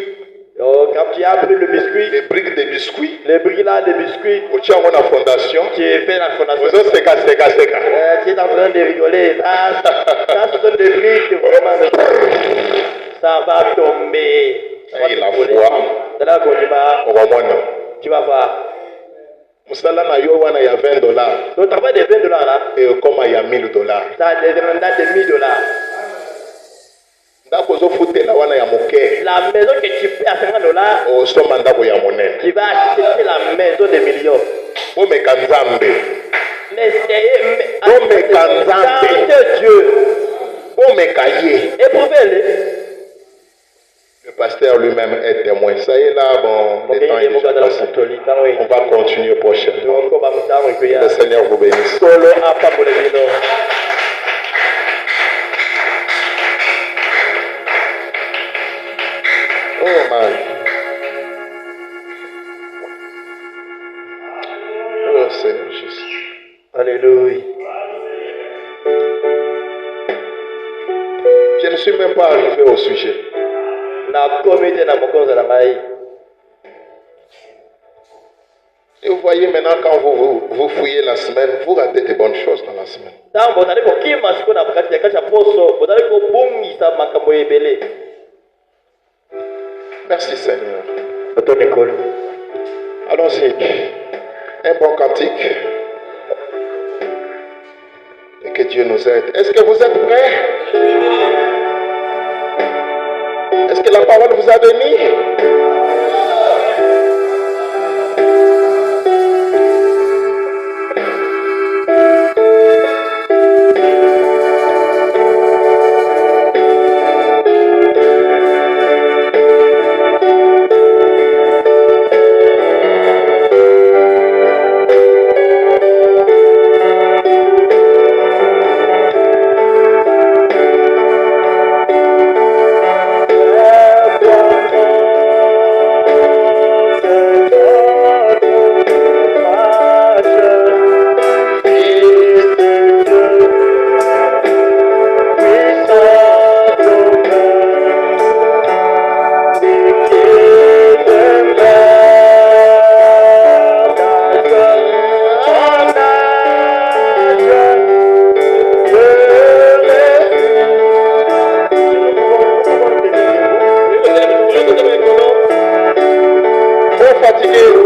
Quand tu as pris le biscuit, les briques de biscuits, les briques là, les biscuits, tu as la fondation. Tu fais la fondation. Tu es en train de rigoler. Ça ce sont des briques vraiment. Ça va tomber. Et la foi. Tu vas voir. Musala na yo wana ya $20. Donc travail de $20 là. Et comme il y a $1000. Ça deviendra de $1000. La maison que tu payes à $50, tu vas acheter la maison de millions. Mais c'est Dieu. Éprouvez-le. Le pasteur lui-même est témoin. Ça y est là, bon, le temps est déjà passé. On va continuer prochainement. Le Seigneur vous bénisse. Oh man. Oh Seigneur Jésus. Alléluia. Je ne suis même pas arrivé au sujet. Et vous voyez maintenant, quand vous fouillez la semaine, vous ratez des bonnes choses dans la semaine. Merci Seigneur. Allons-y. Un bon cantique. Et que Dieu nous aide. Est-ce que vous êtes prêts? Est-ce que la parole vous a béni? Fatigué.